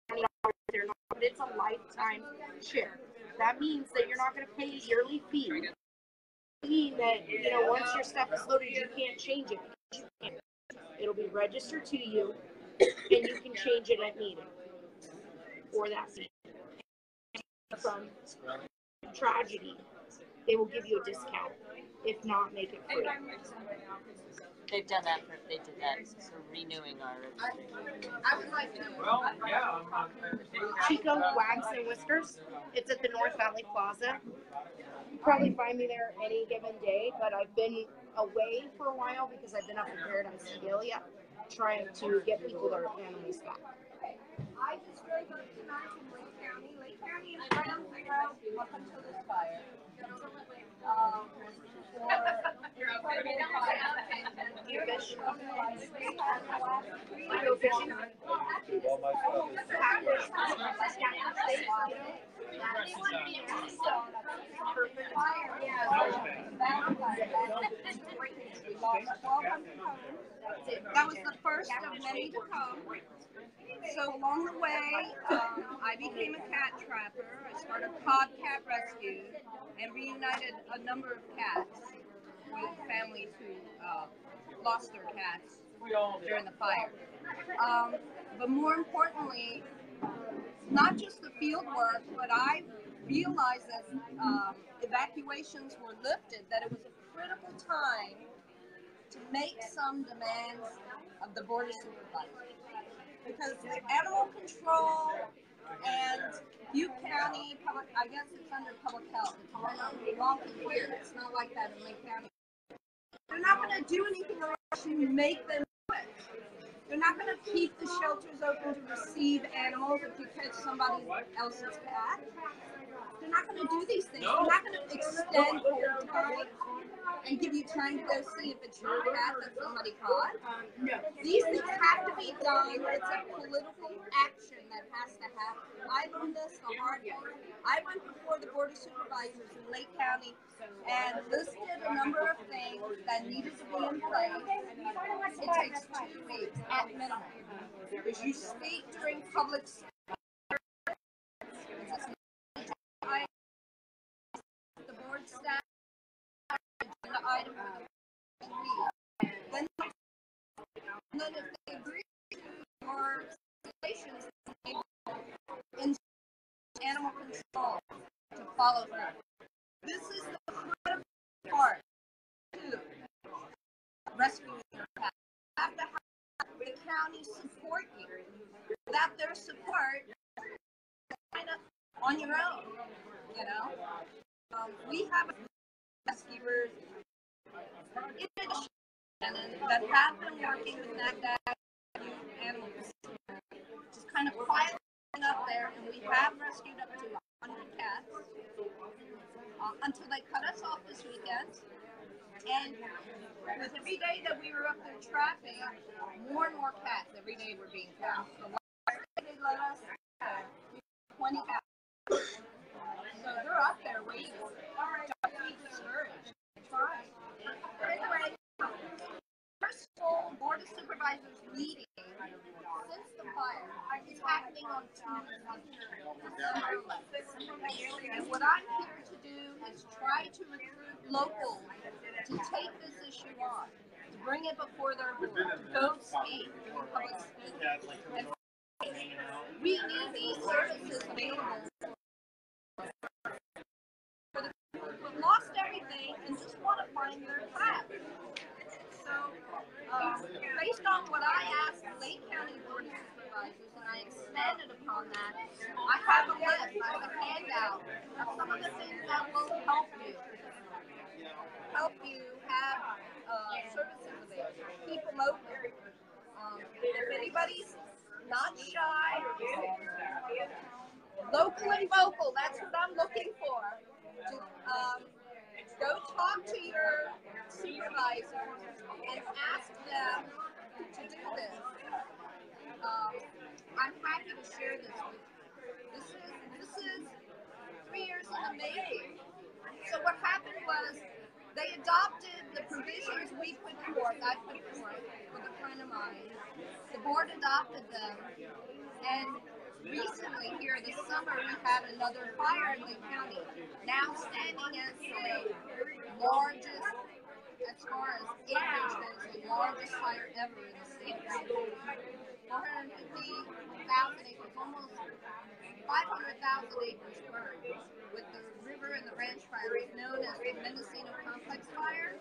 But it's a lifetime chip. That means that you're not going to pay a yearly fee. Mean that once your stuff is loaded, you can't change it. It'll be registered to you, and you can change it at meeting. Or that from tragedy, they will give you a discount. If not, make it free. They've done that. They did that for renewing our registration. I would like to. Well, yeah. Chico Wags and Whiskers. It's at the North Valley Plaza. You probably find me there any given day, but I've been away for a while because I've been up in Paradise Sedalia trying to get people their animals back. I just drove up tonight from Lake County. Lake County is right on the road up until this fire. Do you fish? I go fishing. That was the first of many to come. So along the way, I became a cat trapper. I started Pod Cat Rescue and reunited a number of cats with families who lost their cats during the fire. But more importantly, not just the field work, but I realized that evacuations were lifted, that it was a critical time to make some demands of the Board of Supervisors. Because the animal control and Butte County, I guess it's under public health. It's wrong here. It's not like that in Lake County. They're not going to do anything unless you make them do it. They're not going to keep the shelters open to receive animals if you catch somebody else's cat. They're not going to do these things. They're not going to extend hold time and give you time to go see if it's your cat that somebody caught. These things have to be done. It's a political action that has to happen. I learned this the hard way. I went before the Board of Supervisors in Lake County and listed a number of things that needed to be in place. It takes 2 weeks at minimum. Because you speak during public the board staff agenda item for the week. Then if they agree to stipulations in animal control to follow through. This is the critical part to rescuing your cat. You have to have the county support you. Without their support, you're kind of on your own, you know. We have rescuers in addition that have been working with that animals, just kind of quietly up there, and we have rescued up to 100 cats until they cut us off this weekend. And with every day that we were up there trapping, more and more cats every day were being found. The last day they let us 20 cats. So they're up there waiting. Don't be discouraged. Try. Anyway, first full Board of Supervisors meeting since the fire is happening on Tuesday, December 11th. And what I'm here to do is try to recruit locals to take this issue on, to bring it before their board, to go speak during public speaking. And we need these services available for the people who have lost everything and just want to find their path. So, based on what I asked the Lake County Board of Supervisors, and I expanded upon that, I have a list, I have a handout of some of the things that will help you have services available, keep them open. If anybody's not shy, local and vocal, that's what I'm looking for. To, go talk to your supervisor and ask them to do this. I'm happy to share this with you. This is 3 years in the making. So what happened was they adopted the provisions we put forth, I put forth with a friend of mine. The board adopted them, and recently here this summer we had another fire in Lake County, now standing as the largest, as far as acreage goes, the largest fire ever in the state. 450,000 acres, almost 500,000 acres burned, with the river and the ranch fires known as the Mendocino Complex fires.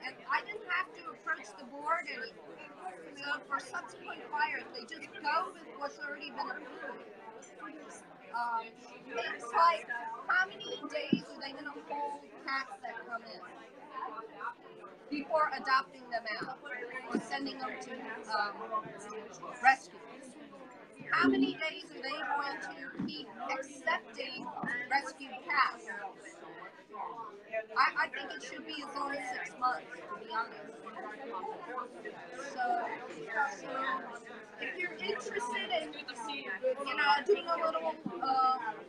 And I didn't have to approach the board anymore. So for subsequent fires, they just go with what's already been approved. Things like, how many days are they going to hold cats that come in before adopting them out or sending them to rescue? How many days are they going to keep accepting rescued cats? I think it should be as long as 6 months, to be honest. So if you're interested in, doing a little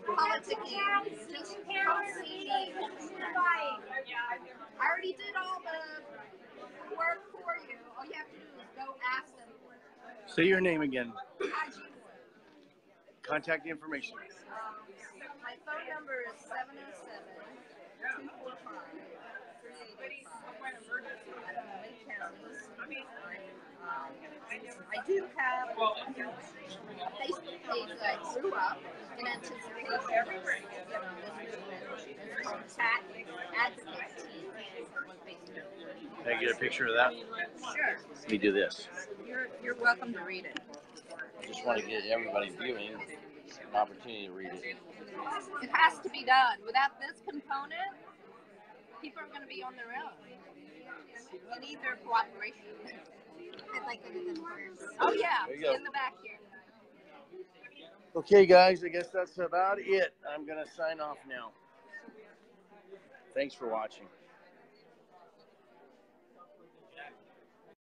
politicking, just come see me. I already did all the work for you. All you have to do is go ask them. Say your name again. Haji. Contact information. My phone number is 707-245-3885. I do have a Facebook page that I grew up in anticipation of this movement. It's called TAT Advocate Team. Can I get a picture of that? Sure. Let me do this. You're welcome to read it. I just want to get everybody viewing an opportunity to read it. It has to be done. Without this component, people are going to be on their own. We need their cooperation. I'd like to do this first. Oh yeah, There you go. in the back here. Okay, guys, I guess that's about it. I'm going to sign off now. Thanks for watching.